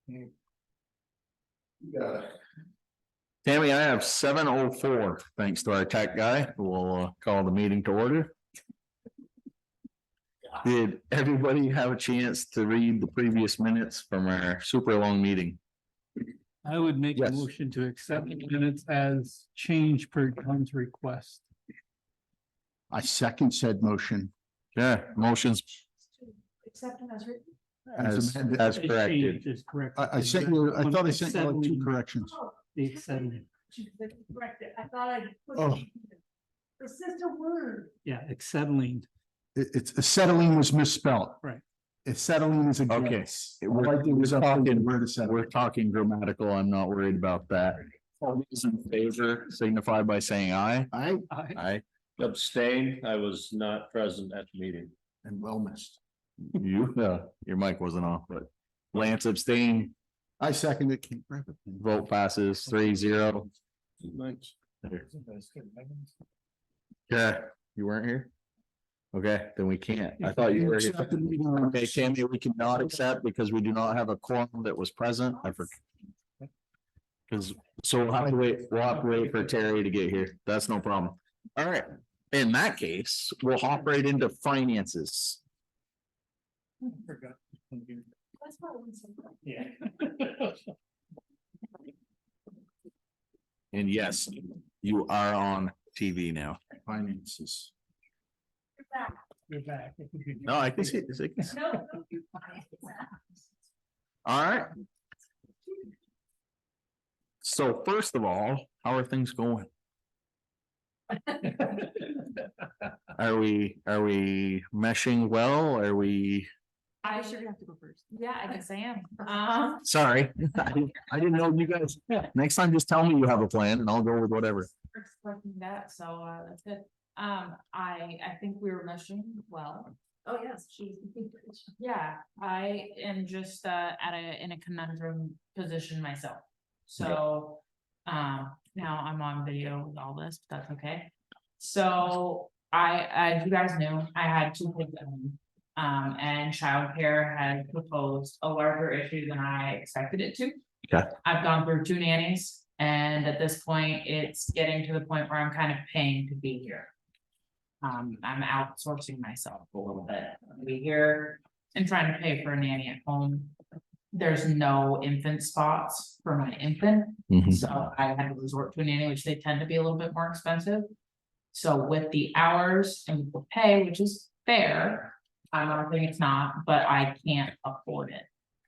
You got it. Tammy, I have 7:04, thanks to our tech guy. We'll call the meeting to order. Did everybody have a chance to read the previous minutes from our super long meeting? I would make a Yes. motion to accept the minutes as change per John's request. I second said motion Yeah, motions Accept them as written. as amended. as The corrected. change is correct. I sent you, I thought I sent you like two Accepting corrections. Oh, The accepting, correct it. I thought I. Oh. It's just a word. yeah, acetylene. It's acetylene was misspelled. Right. Acetylene is a Okay. gas. All I did was update the word acetylene. We're talking grammatical. I'm not worried about that. All those in favor signify by saying aye. I Aye. Abstain, I was not present at the meeting. and well missed. You, your mic wasn't off, but Lance abstain, I second it. Can't grab it. vote passes 3-0. Yeah, you weren't here? Okay, then we can't. I thought you were here. Accept the meeting on- Okay, Tammy, we cannot accept because we do not have a quorum that was present. I forgot. Cause, so we'll have to wait for Terry to get here. That's no problem. All right, in that case, we'll hop right into finances. That's what we said. Yeah. And yes, you are on TV now. Finances. You're back. You're back. No, I can see it. No, no, you're fine. All right. So first of all, how are things going? Are we meshing well? Are we, I should have to go first. Yeah, I guess I am. sorry, I didn't know you guys, next time just tell me you have a plan and I'll go with whatever. Expecting that, so that's good. I think we were meshing well. Oh, yes, she's. Yeah, I am just in a conundrum position myself. So now I'm on video with all this, but that's okay. So as you guys knew, I had 2 kids at home. And childcare had proposed a larger issue than I expected it to. Okay. I've gone through 2 nannies, and at this point, it's getting to the point where I'm kind of paying to be here. I'm outsourcing myself a little bit, be here and trying to pay for a nanny at home. There's no infant spots for my infant, Mhm. so I had to resort to a nanny, which they tend to be a little bit more expensive. So with the hours and with the pay, which is fair, I'm not saying it's not, but I can't afford it.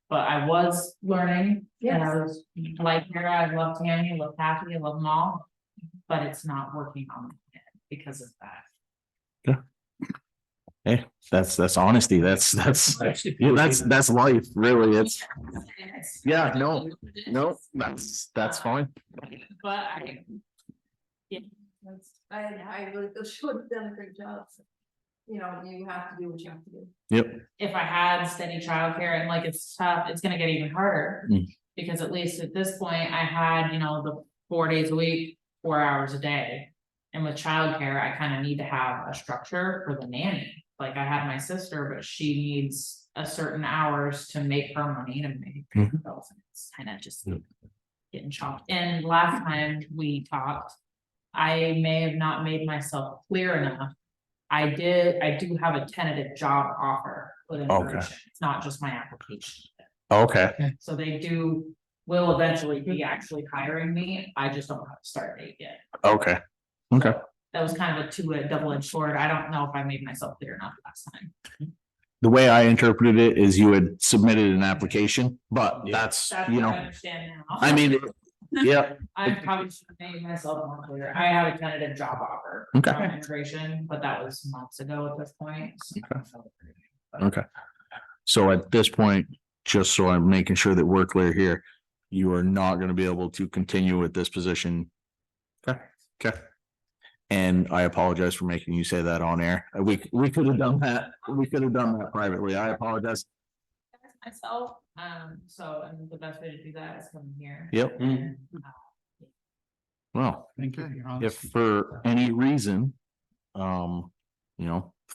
But I was learning, and I was like, here, I love Tammy, I love Kathy, I love them all. But it's not working on me yet because of that. Hey, that's honesty. That's yeah, that's life, really. It's, yeah, no, that's fine. But I. Yeah, I really feel she would have done a great job. You know, you have to do what you have to do. Yep. if I had steady childcare and like it's tough, it's gonna get even harder. Mm. Because at least at this point, I had, the 4 days a week, 4 hours a day. And with childcare, I kind of need to have a structure for the nanny. Like I had my sister, but she needs a certain hours to make her money to make her bills. And it's kind of just getting chopped. And last time we talked, I may have not made myself clear enough. I do have a tentative job offer with immigration. It's not just my application. Okay, So they will eventually be actually hiring me. I just don't have a start date yet. okay. That was kind of a double-edged sword. I don't know if I made myself clear enough last time. The way I interpreted it is you had submitted an application, but that's, That's what I understand now. I mean, yeah, I probably should have made myself more clear. I have a tentative job offer. Okay. From immigration, but that was months ago at this point. okay. So at this point, just so I'm making sure that we're clear here, you are not gonna be able to continue with this position. Okay. And I apologize for making you say that on air. We could have done that. We could have done that privately. I apologize. Myself, so, and the best way to do that is come here. Yep. And, Well, Thank you for your if honesty. for any reason,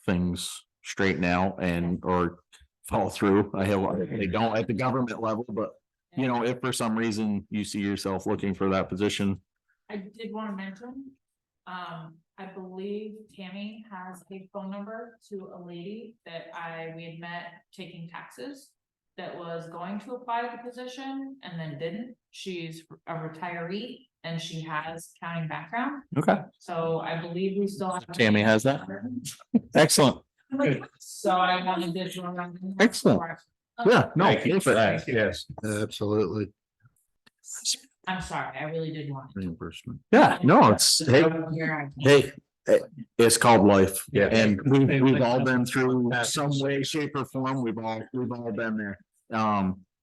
things straighten out and or fall through, they don't at the government level, but you know, if for some reason you see yourself looking for that position, I did wanna mention, I believe Tammy has a phone number to a lady that we had met taking taxes. That was going to apply to the position and then didn't. She's a retiree and she has accounting background, okay, so I believe we still have. Tammy has that? Excellent, So I wanted to. Excellent. yeah, no, Thank you for that, perfect. yes. Absolutely. I'm sorry, I really did want. to. Reimbursement. Yeah, no, it's, hey, Here I- hey, it's called life. Yeah. And we've all been through some way, shape or form. We've all been there.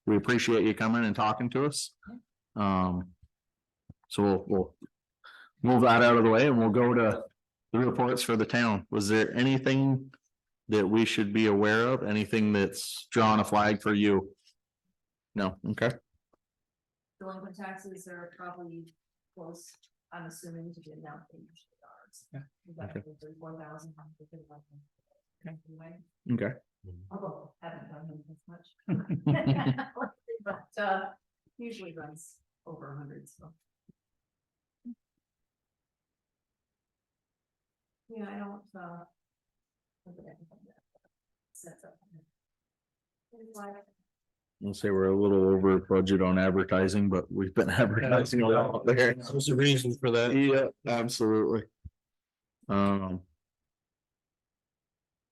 We appreciate you coming and talking to us. So we'll move that out of the way and we'll go to the reports for the town. Was there anything that we should be aware of? Anything that's drawn a flag for you? No, okay, Delinquent taxes are probably close, I'm assuming, to the amount they usually are. Yeah. We've got Okay. 34,000. okay. Although, haven't done them as much. But, usually runs over 100, so. Yeah, I don't, look at anything that sets up. It's like, We'll say we're a little over budget on advertising, but we've been advertising a lot there. There's a reason for that. Yeah, absolutely.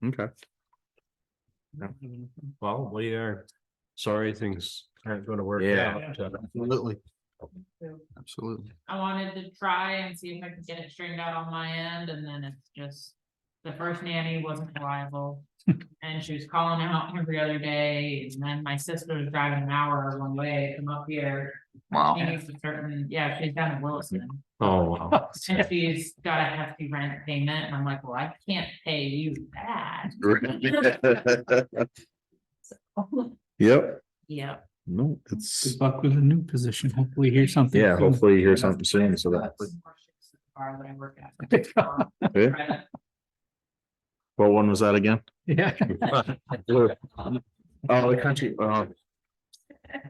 Okay, Well, we are sorry things aren't gonna work Yeah. out. Absolutely. Absolutely. I wanted to try and see if I could get it straightened out on my end, and then it's just, the first nanny wasn't reliable. And she was calling out every other day, and then my sister was driving an hour one way to come up here. wow. She needs a certain, yeah, she's down in Williston, Oh, wow. and she's got a hefty rent payment, and I'm like, well, I can't pay you that. Yep, Yeah, no, it's, Good luck with the new position. Hopefully hear something. yeah, soon. hopefully you hear something soon, so that. bar that I work at. Yeah. What one was that again? Yeah. Oh, the country,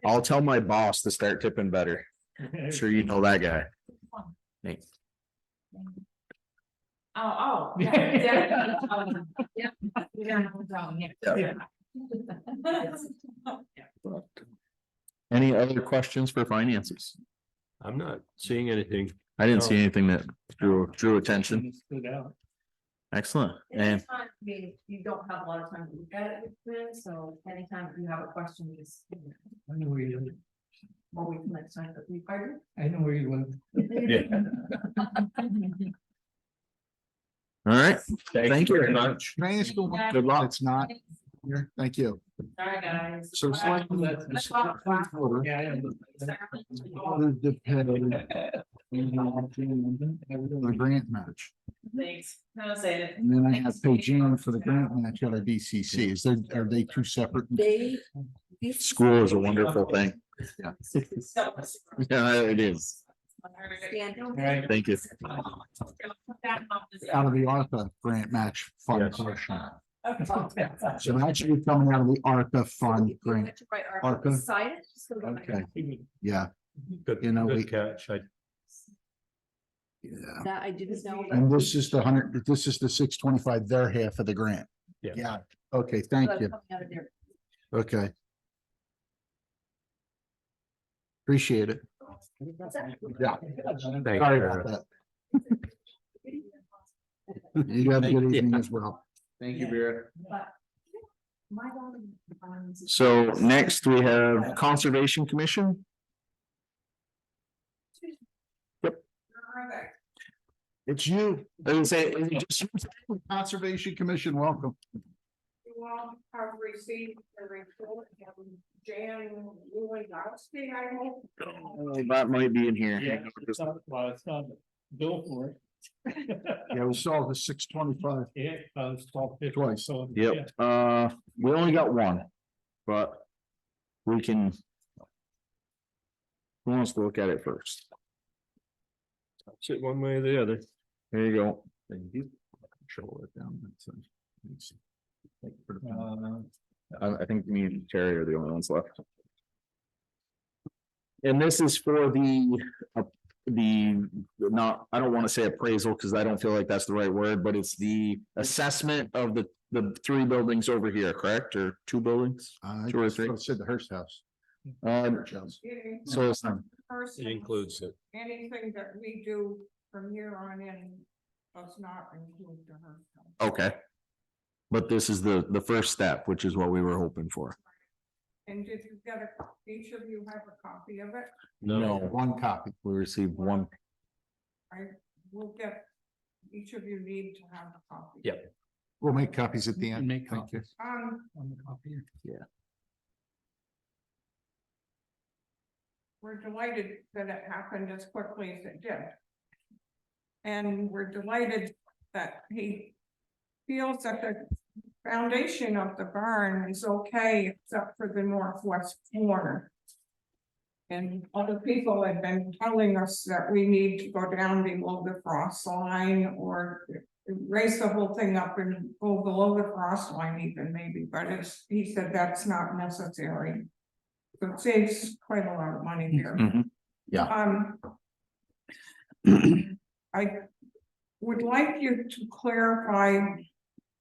I'll tell my boss to start tipping better. I'm sure you know that guy. Thanks. Oh, yeah. Yeah. Yeah. Any other questions for finances? I'm not seeing anything. I didn't see No. anything that drew attention. Stood out. Excellent. And anytime, I mean, you don't have a lot of time to look at it with them, so anytime you have a question, just, I know where you live. or we can next time, but we pardon. I know where you live. all right, Thank you very much. Can I ask you one? good luck. It's not here. Thank you. Sorry, guys. So selectmen- Yeah, I know. Ordered to pay the grant match. Thanks. No, say it. And then I have to pay Jan for the grant match out of BCC. Are they two separate? They. School is a wonderful thing. Yeah. Yeah, it is. Yeah, Thank you. Out of the ARPA grant match fund Yes. portion. So that should be coming out of the ARPA fund grant. ARPA? Sign it. Just go to my- Okay, yeah, Good, You know, we- good catch. yeah. That I didn't know. And this is the 100, this is the 625, their half of the grant. Yeah. Yeah, okay, thank That's you. coming out of there. Okay. Appreciate it. Yeah, Thank sorry you. about that. You have a good evening as well. Thank you, Vera. But my daughter, So next we have Conservation Commission. It's you. I would say, is it just Conservation Commission, welcome. You all have received the report from Jan Lewandowski, I hope. oh, that might be in here. Well, it's not bill for it. Yeah, we saw the 625. Yeah, it's 12.50. Twice. So. Yep, we only got one, but we can. Who wants to look at it first? Sit one way or the other. There you go. Thank you. Control it down. That's it. Thanks. Thank you for the- I think me and Terry are the only ones left. And this is for not, I don't want to say appraisal, because I don't feel like that's the right word, but it's the assessment of the three buildings over here, correct? Or two buildings? Two or three? Said the Hearst House. So it's not, It includes it. Anything that we do from here on in does not include the Hearst House. okay. But this is the first step, which is what we were hoping for. And did you get each of you have a copy of it? No, One copy. we received one. I will get, each of you need to have a copy. Yep. We'll make copies at the And end. make Thank you. copies on the copier. We're delighted that it happened as quickly as it did. And we're delighted that he feels that the foundation of the barn is okay, except for the northwest corner. And other people have been telling us that we need to go down below the frost line or raise the whole thing up and go below the frost line even maybe, but he said that's not necessary. So it saves quite a lot of money here. Mhm. I would like you to clarify,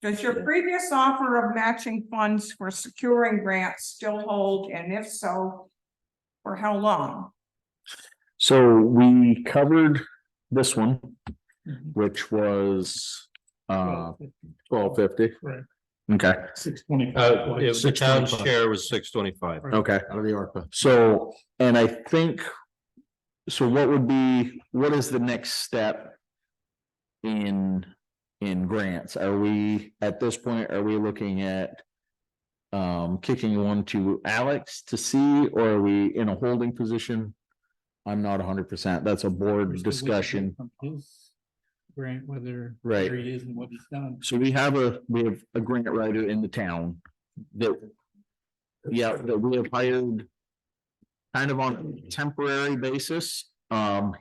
does your previous offer of matching funds for securing grants still hold, and if so, for how long? So we covered this one, Mhm. which was $12.50. Right. Okay, 625. If the town's share was $625. okay. Out of the ARPA. So, and I think, so what is the next step in grants? Are we, at this point, are we looking at kicking one to Alex to see, or are we in a holding position? I'm not 100%. That's a We're board still waiting discussion. from his grant, whether. Right. where he is and what he's done. So we have a grant writer in the town that. Yeah, that we have hired. Kind of on a temporary basis.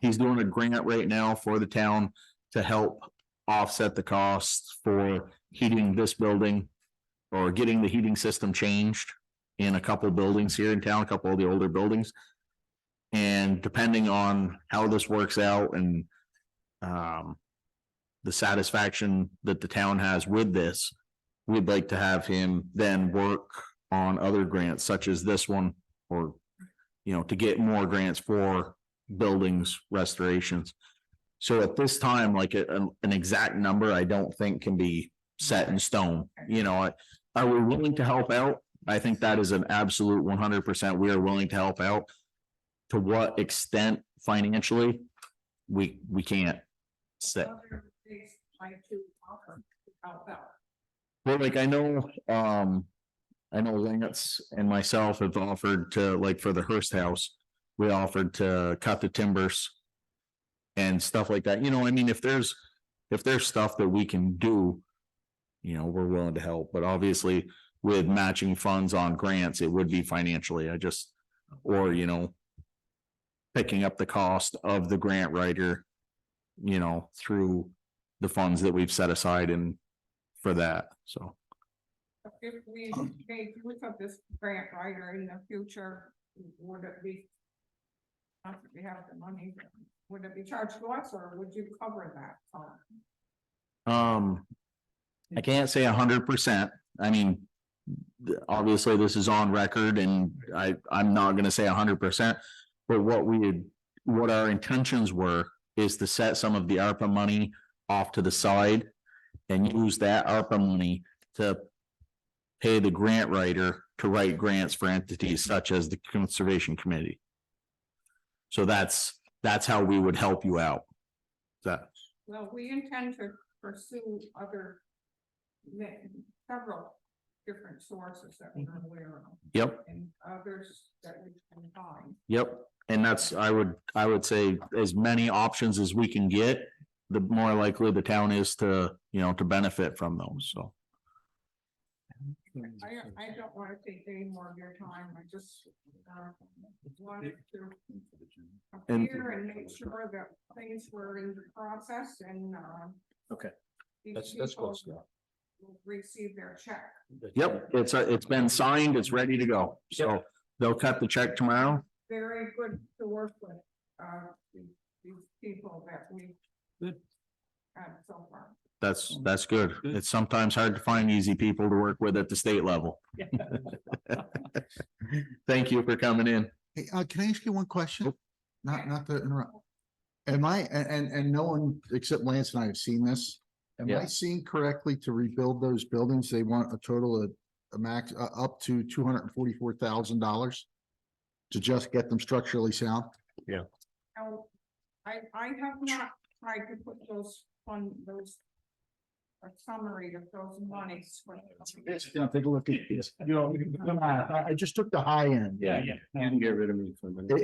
He's doing a grant right now for the town to help offset the costs for heating this building. Or getting the heating system changed in a couple buildings here in town, a couple of the older buildings. And depending on how this works out and the satisfaction that the town has with this, we'd like to have him then work on other grants such as this one, or, you know, to get more grants for buildings restorations. So at this time, like an exact number, I don't think can be set in stone, you know, are we willing to help out? I think that is an absolute 100%. We are willing to help out. To what extent financially, we can't say. Other things like to offer to help out. Well, like I know Lance and myself have offered to, like for the Hearst House, we offered to cut the timbers. And stuff like that, you know, I mean, if there's stuff that we can do, you know, we're willing to help, but obviously with matching funds on grants, it would be financially, or, you know. Picking up the cost of the grant writer, you know, through the funds that we've set aside for that, so. If we made use of this grant writer in the future, would it be? Not that we have the money, would it be charged to us or would you cover that? I can't say 100%. I mean. Obviously, this is on record and I'm not gonna say 100%. But what our intentions were is to set some of the ARPA money off to the side. And use that ARPA money to pay the grant writer to write grants for entities such as the Conservation Committee. So that's how we would help you out. Well, we intend to pursue several different sources that we're aware of. Yep, And others that we can find. yep. And that's, I would say as many options as we can get, the more likely the town is to, you know, to benefit from those, so. I don't want to take any more of your time. I just wanted to appear and make sure that things were in the process and Okay. these That's people close enough. will receive their check. Yep, it's been signed, it's ready to go, so they'll cut the check tomorrow very good to work with, these people that we. Good. Had so far. That's good. It's sometimes hard to find easy people to work with at the state level. Thank you for coming in. Hey, can I ask you one question? Not to interrupt. Am I, and no one except Lance and I have seen this. Am I Yeah. seeing correctly to rebuild those buildings? They want a total of a max, up to $244,000 to just get them structurally sound? Now, I have not tried to put those on those. A summary of those monies. Take a look at this. You know, I just took the high end. Yeah. You can get rid of me for a minute.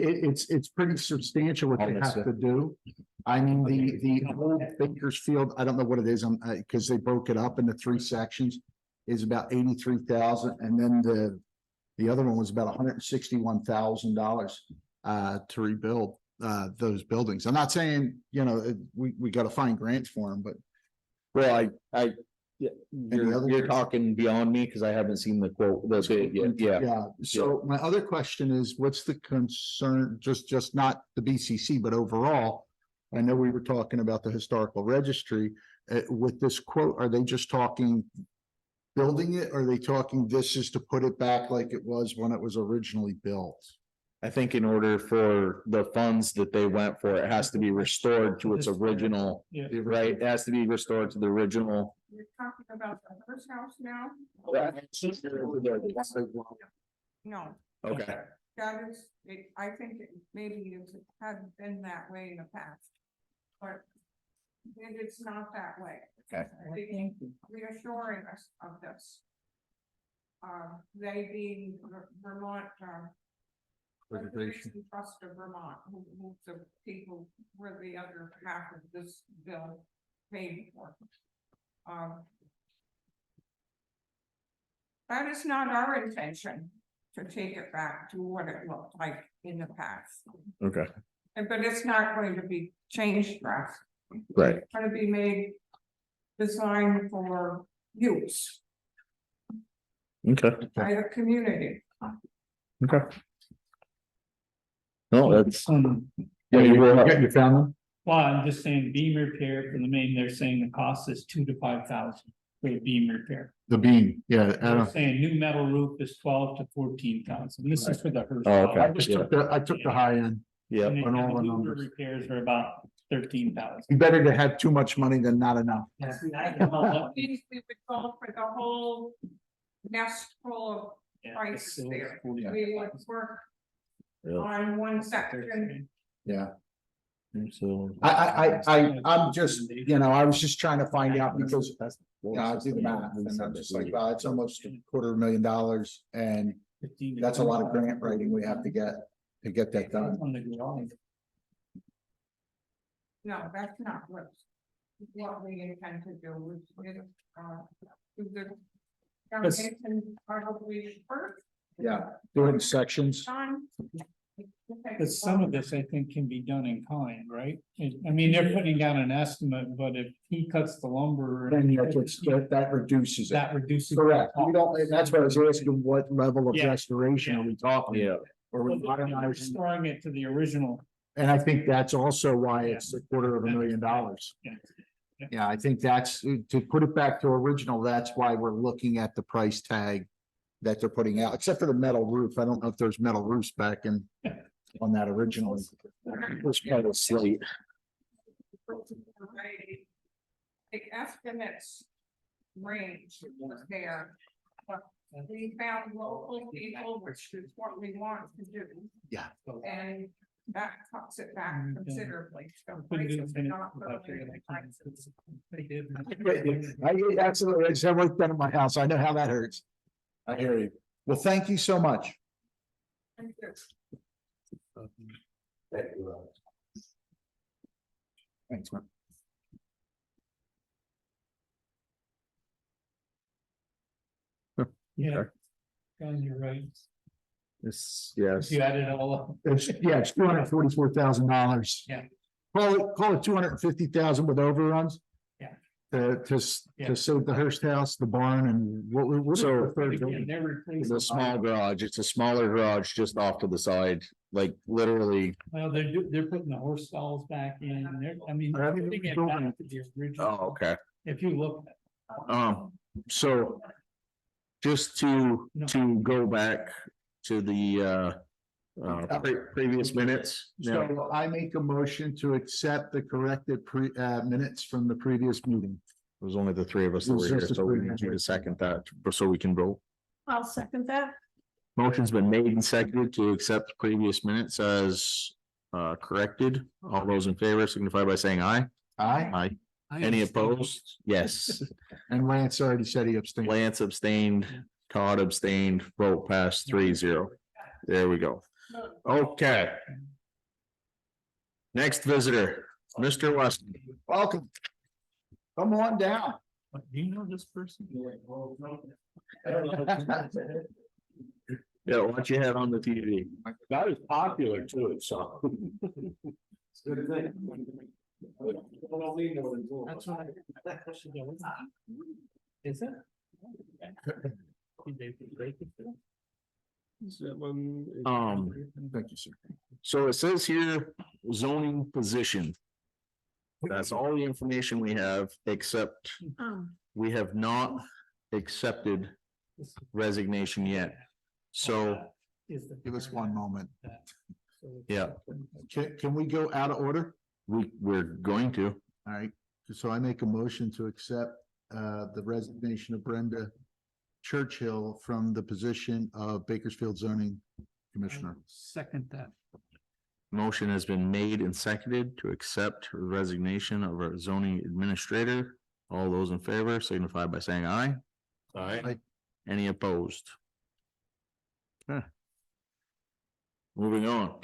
It's pretty substantial what they have to do. I mean, the old Bakersfield, I don't know what it is, because they broke it up into 3 sections, is about 83,000, and then the other one was about $161,000 to rebuild those buildings. I'm not saying, you know, we got to find grants for them, but Well, Any other- you're talking beyond me because I haven't seen the quote. That's it. Yeah. yeah. So my other question is, what's the concern, just not the BCC, but overall? I know we were talking about the historical registry, with this quote, are they just talking building it? Or are they talking, this is to put it back like it was when it was originally built? I think in order for the funds that they went for, it has to be restored to its original, Yeah. right? It has to be restored to the original. You're talking about the first house now? No, Okay, that is, I think it maybe it has been that way in the past. But it's not that way. Okay. They reassuring us of this. They being Vermont, Preservation Trust of Vermont, who the people were the other half of this bill paid for. That is not our intention to take it back to what it looked like in the past. okay, But it's not going to be changed drastically. right. It's gonna be made designed for use Okay, by the community. okay. No, that's. Yeah, you will- you found them? Well, I'm just saying beam repair for the main, they're saying the cost is 2,000 to 5,000 for the beam repair. The beam, yeah. They're saying new metal roof is 12,000 to 14,000. This is for the. Hearst Oh, okay. I just I took the high end. Yeah, And then on all the the numbers. repairs are about 13,000. You better to have too much money than not enough. We would go for the whole nest full of price there. We would work Yeah. on one section. Yeah. so. I'm just, you know, I was just trying to find out because, you know, I do the math and I'm just like, wow, it's almost $250,000 and that's a lot of grant writing we have to get that done. On the garage. No, that's not what we intend to do, do the foundation probably first. Yeah, do it in sections. Done. But some of this, I think, can be done in kind, right? I mean, they're putting down an estimate, but if he cuts the lumber. Then that reduces it. That reduces. Correct. We don't, and that's what I was asking, what level of Yeah. restoration are we talking? Yeah, Or we Well, they're modernizing? restoring it to the original. And I think that's also why it's $250,000. Yeah. Yeah. Yeah, I think that's, to put it back to original, that's why we're looking at the price tag that they're putting out, except for the metal roof. I don't know if there's metal roofs back in on that original. it was part of slate. The estimates range there. But we found local people, which is what we want to do. Yeah. And that cuts it back considerably. So Couldn't do prices the are finish not without really figuring out prices. They did. Absolutely. I just have work done in my house. I know how that hurts. I hear you. Well, thank you so much. Thank you. Thanks, man. Yeah. John, you're right. This, yes, If you add it all up. It's $244,000. Yeah. Call it 250,000 with overruns. Yeah. To Yeah. save the Hearst house, the barn, and what is So- the third Again, building? they're replacing. it's a small garage. It's a smaller garage just off to the side like literally, Well, they're putting the horse stalls back in, I mean, Are they're they putting it building- back to the original. oh, okay. If you look. So just to go back to the previous minutes. Now, So I make a motion to accept the corrected minutes from the previous meeting. it was only the three of us that It was were here, just the so we three. need you to second that, so we can vote. I'll second that. Motion's been made and seconded to accept previous minutes as corrected. All those in favor signify by saying aye. Aye. Aye. Any opposed? Yes. And Lance already said he abstained. Lance abstained, Todd abstained, vote passed 3-0. There we go. Okay. Next visitor, Mr. Weston. Welcome. Come on down. Do you know this person? Yeah, watch your head on the TV. That is popular too, so. That's what Is it? Thank you, sir. So it says here zoning position. That's all the information we have, except we have not accepted resignation yet. So, Give us one moment. yeah, Can we go out of order? we're going to. All right, so I make a motion to accept the resignation of Brenda Churchill from the position of Bakersfield zoning commissioner. Second that. Motion has been made and seconded to accept resignation of our zoning administrator. All those in favor signify by saying aye. Aye. Any opposed? Okay. Moving on.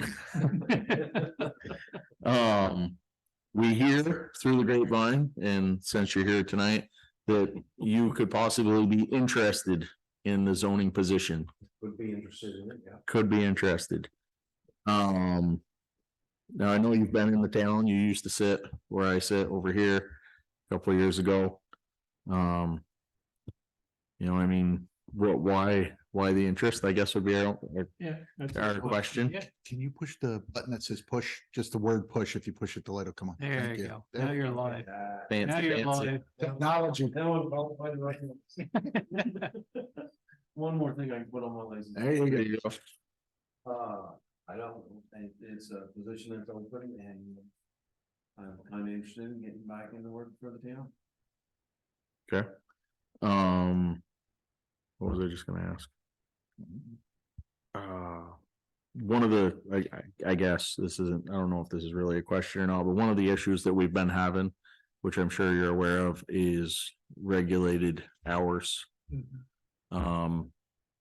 We hear through the grapevine, and since you're here tonight, that you could possibly be interested in the zoning position. Would be interested in it, yeah. Could be interested. Now I know you've been in the town, you used to sit where I sit over here a couple of years ago. You know, I mean, why the interest, I guess would be our question. Yeah, Can you push the button that says push, just the word push? If you push it, the light will come on. there Thank you go. Now you're live. Now Fancy, you're fancy. live. Technology. One more thing I can put on my license. There you go. There you go. I don't, it's a position that's open and I'm interested in getting back into work for the town. Okay. What was I just gonna ask? One of the, I guess this isn't, I don't know if this is really a question or not, but one of the issues that we've been having, which I'm sure you're aware of, is regulated hours.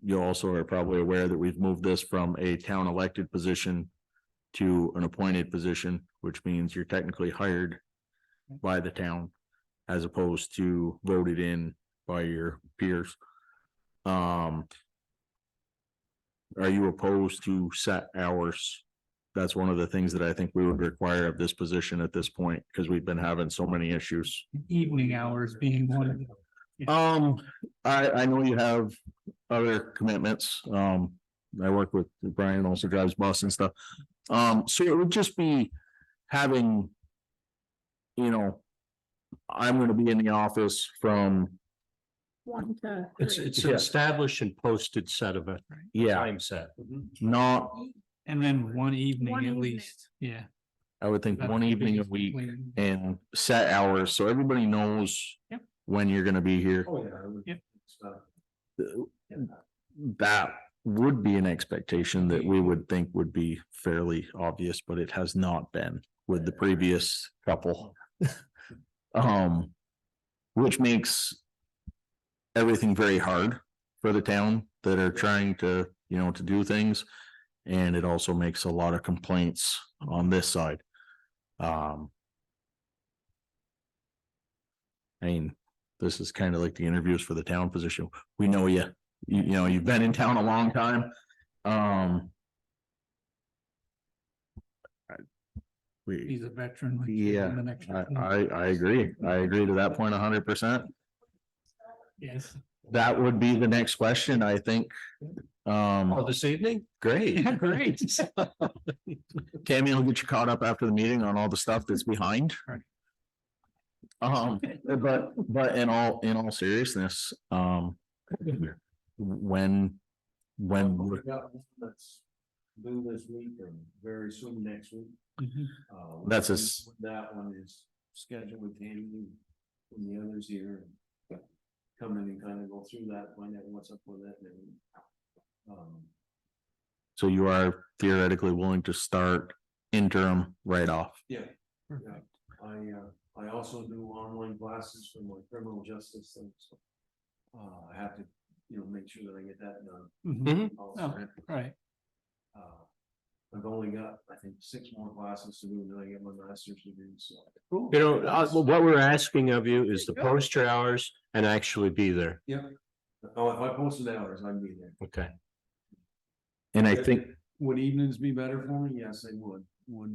You also are probably aware that we've moved this from a town elected position to an appointed position, which means you're technically hired by the town as opposed to voted in by your peers. Are you opposed to set hours? That's one of the things that I think we would require of this position at this point, because we've been having so many issues. Evening hours being one of them. I know you have other commitments. I work with Brian, also drives bus and stuff. So it would just be having, you know, I'm gonna be in the office from, It's an Yeah. established and posted set of a yeah, time set. not, And then one evening One at evening. least, yeah. I would think That's one the evening a biggest week complaint. and set hours, so everybody knows Yep. when you're gonna be here. Oh, yeah. Yep. That would be an expectation that we would think would be fairly obvious, but it has not been with the previous couple. Which makes everything very hard for the town that are trying to, you know, to do things. And it also makes a lot of complaints on this side. I mean, this is kind of like the interviews for the town position. We know you, you know, you've been in town a long time. He's a veteran. like, Yeah, in the next- I agree. I agree to that point 100%. Yes. that would be the next question, I think. This evening? Great. Great. Tammy will get you caught up after the meeting on all the stuff that's behind. But in all seriousness, when We got one that's due this week or very soon next week. That's a s- That one is scheduled with Tammy and the others here. Come in and kind of go through that, find out what's up with it and. so you are theoretically willing to start interim right off. Yeah. I also do online classes for my criminal justice thing, so. I have to, make sure that I get that done. Mhm. Also, Oh, right. I've only got, I think, 6 more classes to do, and then I get my master's degree, so. What we're asking of you is to post your hours and actually be there. Yeah. Oh, if I posted hours, I'd be there. Okay. And I think, Would evenings be better for me? Yes, they would.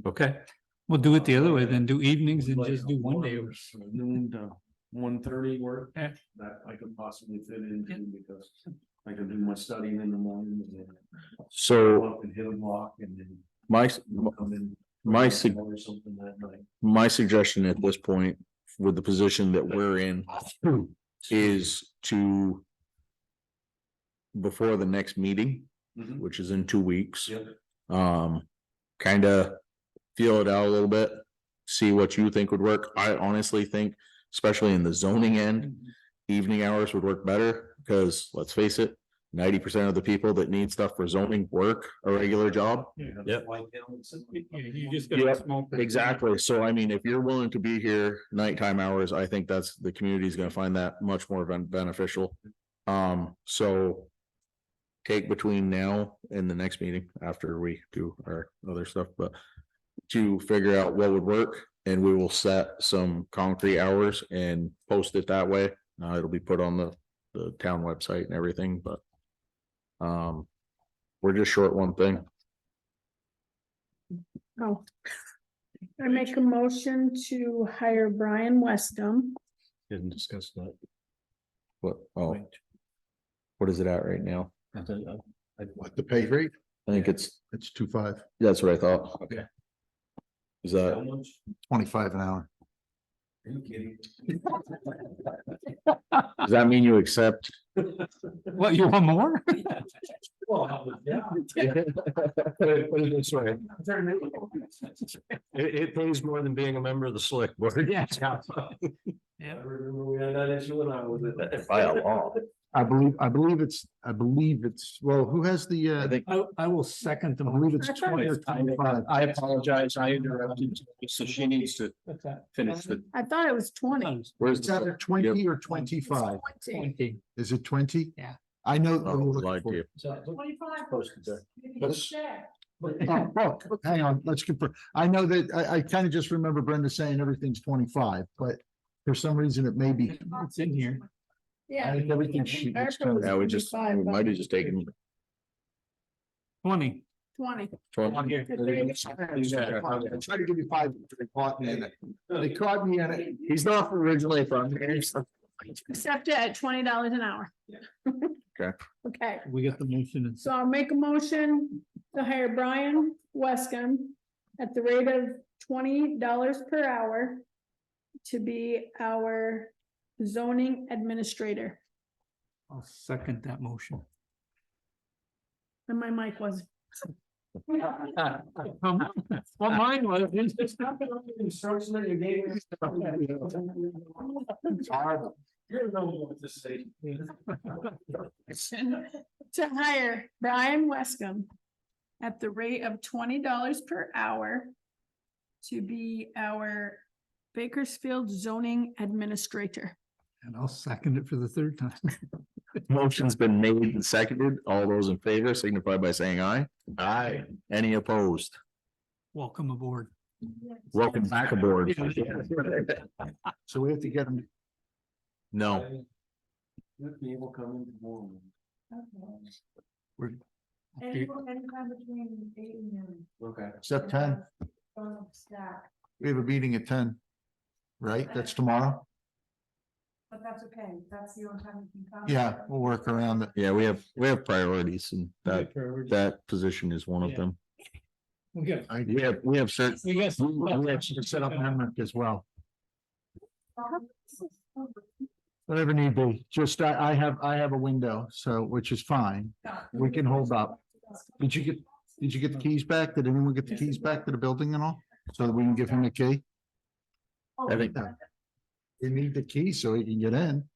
Okay. We'll do it the other way, then do evenings and Like just do one day. Noon to 1:30 work. Yeah. That I could possibly fit into because I can do my studying in the morning and then. so Go up and hit a block and then my, come in. My Or something that night. my suggestion at this point with the position that we're in is to before the next meeting, Mhm. which is in 2 weeks, Yep. kind of feel it out a little bit, see what you think would work. I honestly think, especially in the zoning end, evening hours would work better because let's face it, 90% of the people that need stuff for zoning work a regular job. Yep. You just got a Yep, small. exactly. So I mean, if you're willing to be here nighttime hours, I think that's, the community is gonna find that much more beneficial. So take between now and the next meeting after we do our other stuff, but to figure out what would work, and we will set some concrete hours and post it that way. It'll be put on the town website and everything, but we're just short one thing. Oh. I make a motion to hire Brian Westham. Didn't discuss that. What, what is it at right now? What, the pay rate? I think it's, 2.5, that's what I thought. Okay. Is How that, much? 25 an hour. Are you kidding? does that mean you accept? What, you want more? Well, yeah. Put it this way. It pays more than being a member of the select board. Yeah. I remember we had that issue when I was at. By a law. I believe it's, well, who has the, I think, I will second the. I believe it's I thought 20 it or was 25. I apologize, I interrupted, so she needs to finish the. I thought it was 20. where's It's either 20 or 25. 20. Is it 20? Yeah. I know. Oh, lied to you. 25. Posted there. Let's- Oh, look, hang on, let's confirm. I know that I kind of just remember Brenda saying everything's 25, but for some reason it may be. It's in here. Yeah. I think everything she Our looks kind of. proposal Yeah, we would be just, 5, we but might have just taken. 20. 20. I tried to give you 5, but they caught me in it. They caught me in it. He's not originally from here. Accept it at $20 an hour. Okay. Okay, We got the motion. so I'll make a motion to hire Brian Wescom at the rate of $20 per hour to be our zoning administrator. I'll second that motion. And my mic was, Well, mine was. Instruction that you gave me. You don't know what to say. to hire Brian Wescom at the rate of $20 per hour to be our Bakersfield zoning administrator. And I'll second it for the third time. Motion's been made and seconded. All those in favor signify by saying aye. Aye. Any opposed? Welcome aboard. Welcome back aboard. So we have to get them. No, Let people come in tomorrow. Anytime between 8 and noon. Okay. Except 10. Stack. We have a meeting at 10. Right? That's tomorrow. But that's okay, that's the only time you can come. Yeah, we'll work around it. Yeah, we have priorities and that position is one of Yeah. them. We got, We have certain, we got. some- We actually set up Emmerich as well. Whatever need be, just I have a window, so, which is fine. We can hold up. Did you get the keys back? Did anyone get the keys back to the building and all? So that we can give him a key? Oh, I think- You need the key so he can get in.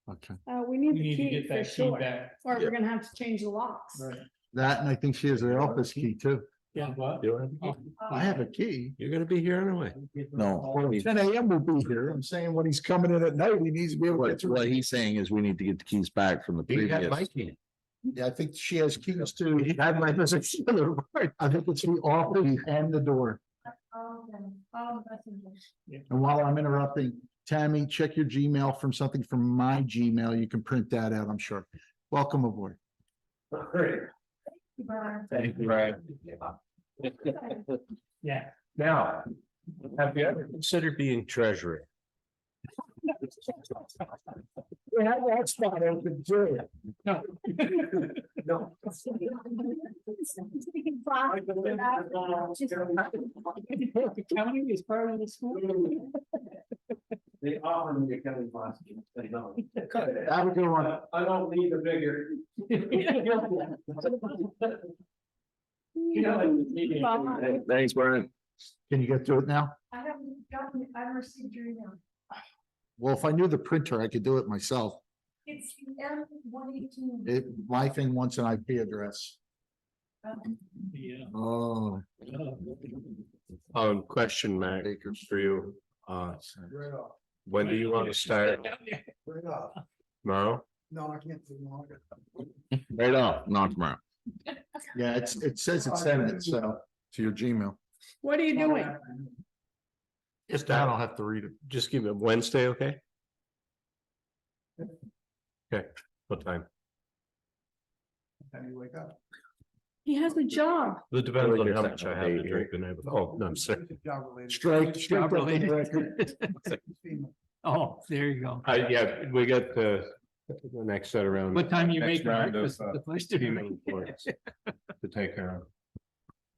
Okay, We We need the need to key get for that key sure, back. or we're gonna have to change the locks. Right. that, and I think she has the office key too. Yeah, what? I have a key. You're gonna be here anyway. no. 10 a.m. will be here. I'm saying when he's coming in at night, he needs to be able to get What through. he's saying is we need to get the keys back from the previous. Yeah, I think she has keys too. I think it's the office and the door. And while I'm interrupting, Tammy, check your Gmail from something from my Gmail. You can print that out, I'm sure. Welcome aboard. Thank you, Brian. Yeah. Now, have you ever considered being treasurer? We have that spot open too. No. No. The county is part of the school. They offer me a county class, they don't. Have a good one. I don't need a bigger. Thanks, Brian. Can you get to it now? I haven't received your email. Well, if I knew the printer, I could do it myself. It's the M118. My thing wants an IP address. Yeah. Oh. Question, Matt, for you. When do you want to start? Tomorrow? No, I can't do longer. Right off, not tomorrow. Yeah, it says it's sending it, so, to your Gmail. What are you doing? Just I don't have to read it. Just give it Wednesday, okay? Okay, what time? Time you wake up. He has a job. It depends on Like how I much said, I have to drink the night before. Oh, no, I'm sick. Strike Job that from the related. record. Oh, there you go. Yeah, we got the next set around. What time you next make round of, breakfast? The place to FEMA reports to take care of.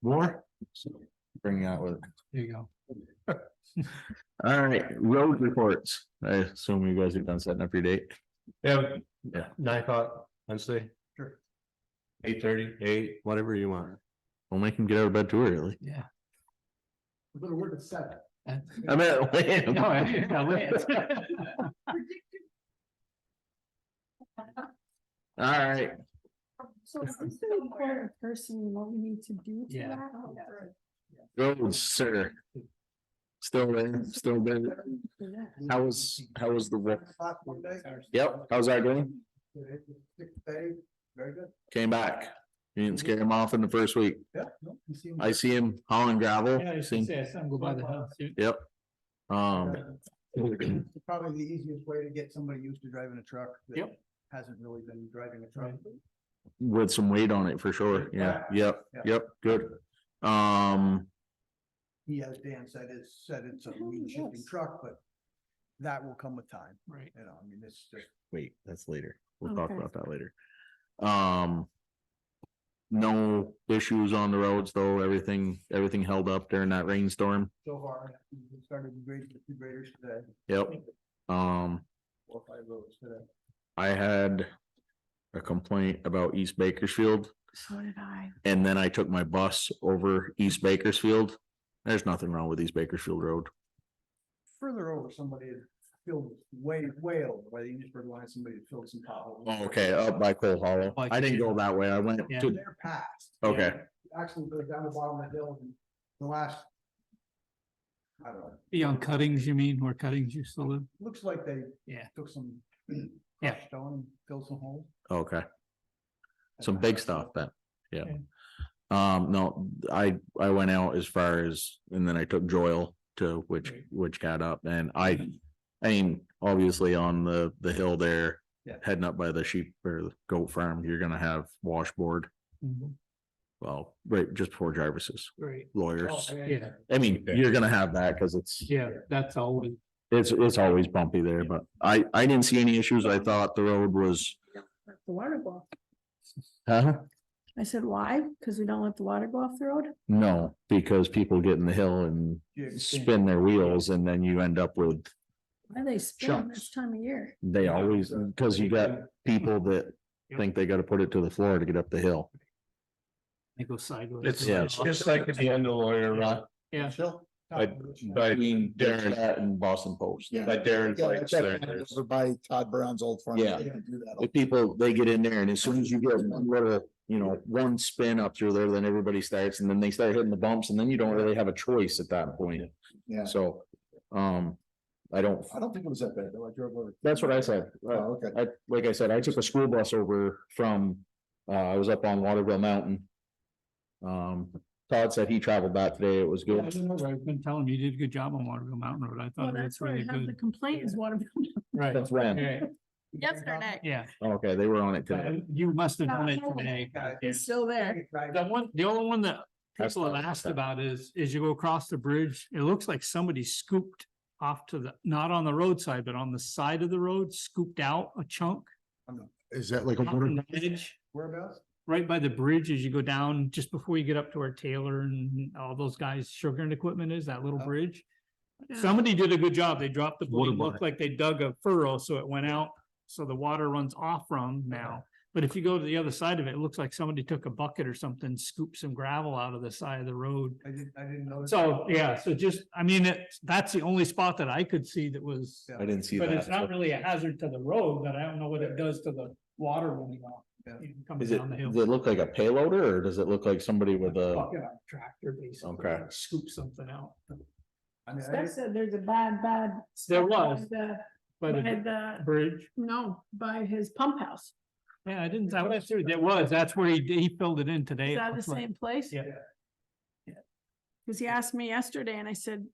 More? Bring that with. There you go. All right, road reports. I assume you guys are done setting up your date. Yeah, Yeah. 9 o'clock Wednesday. Sure. 8:30, 8, whatever you want. We'll make him get out of bed too early. Yeah. We're gonna work at 7. I mean. No, Lance. All right, So is this an important person, what we need to do to Yeah. that? roads, sir. Still there, still there. How was the work? Yep, how's that going? Very good. Came back. You didn't scare him off in the first week. Yeah. I see him hauling gravel. Yeah, I was gonna say, I saw him go by the house. Yeah. Yep. Probably the easiest way to get somebody used to driving a truck. that Yep. Hasn't really been driving a truck. With some weight on it for sure. Yeah, yep, yep, good. He, as Dan said, it's a weed shipping truck, but that will come with time. Right. You know, I mean, it's just. Wait, that's later. We'll talk Okay. about that later. No issues on the roads though. Everything held up during that rainstorm. So far, we started grading the 2 graders today, Yep. 4 or 5 roads today. I had a complaint about East Bakersfield So did I. and then I took my bus over East Bakersfield. There's nothing wrong with East Bakersfield Road. Further over, somebody had filled way over, by the Enosburg line, somebody had filled some potholes. Oh, okay, up by Cole Hollow. I didn't go that way. I went Yeah. to, They're past. okay, Actually, goes down the bottom of the hill and the last. I don't know, Be on Cuttings, you mean, where Cuttings used to live? looks like they. Yeah. Took some. Yeah. crushed stone and filled some holes. okay. Some big stuff then, yeah. Okay. No, I went out as far as, and then I took Joel to which got up and I mean, obviously on the hill there. Yeah. Heading up by the sheep or the goat farm, you're gonna have washboard. Mhm. Well, right, just before Jarvis's Right. lawyers. Yeah, I mean, you're gonna have that because yeah, that's always, It's always bumpy there, but I didn't see any issues. I thought the road was, Let the water go off. huh? I said, why? Because we don't let the water go off the road? No, because people get in the hill and spin their wheels and then you end up with, Why are they spin Chunks. this time of year? they always, because you got people that think they gotta put it to the floor to get up the hill. They go sideways. It's Yeah. it's just like at the end of Lawyer Run, Yeah. by Darren, and Boston Post. by Darren Yeah, Place there. There's- over by Todd Brown's old farm. Yeah. They can do that. The people, they get in there and as soon as you get one little, one spin up through there, then everybody starts and then they start hitting the bumps and then you don't really have a choice at that point. Yeah, So, I don't, I don't think it was that bad, though. I drove over. that's what I said. Oh, okay. Like I said, I took a school bus over from, I was up on Waterville Mountain. Todd said he traveled back today. It was Yeah, I good. don't know, I've been telling him you did a good job on Waterville Mountain Road. I Well, thought it that's was where I really have the good. complaint is water. Right. That's when. Okay, Yesterday. yeah, Okay, they were on it today. you must have done it today. It's still there. The only one that That's people have not- asked about is you go across the bridge, it looks like somebody scooped off to the, not on the roadside, but on the side of the road, scooped out a chunk. Is that like a off water? the edge, Whereabouts? right by the bridge as you go down, just before you get up to where Taylor and all those guys, sugar and equipment is, that little bridge. Yeah. Somebody did a good job. They dropped the blade, Water looked like they dug a furrow, so it went out, so the water runs off from now. But if you go to the other side of it, it looks like somebody took a bucket or something, scooped some gravel out of the side of the road. I didn't know. So, yeah, so just, I mean, that's the only spot that I could see that was, I didn't see but it's that. not really a hazard to the road, but I don't know what it does to the water running off. Yeah. Coming Is it, down the hill. does it look like a payloader or does it look like somebody with a, Bucket on a tractor basically. Okay. Scoop something out. I mean, I Steph didn't- said there's a bad. There spot was. By By the, the bridge. no, by his pump house. Yeah, I didn't, I went through, there was, that's where he filled it in today. Is it that the looked like. same place? Yeah. Cause he asked me yesterday and I said,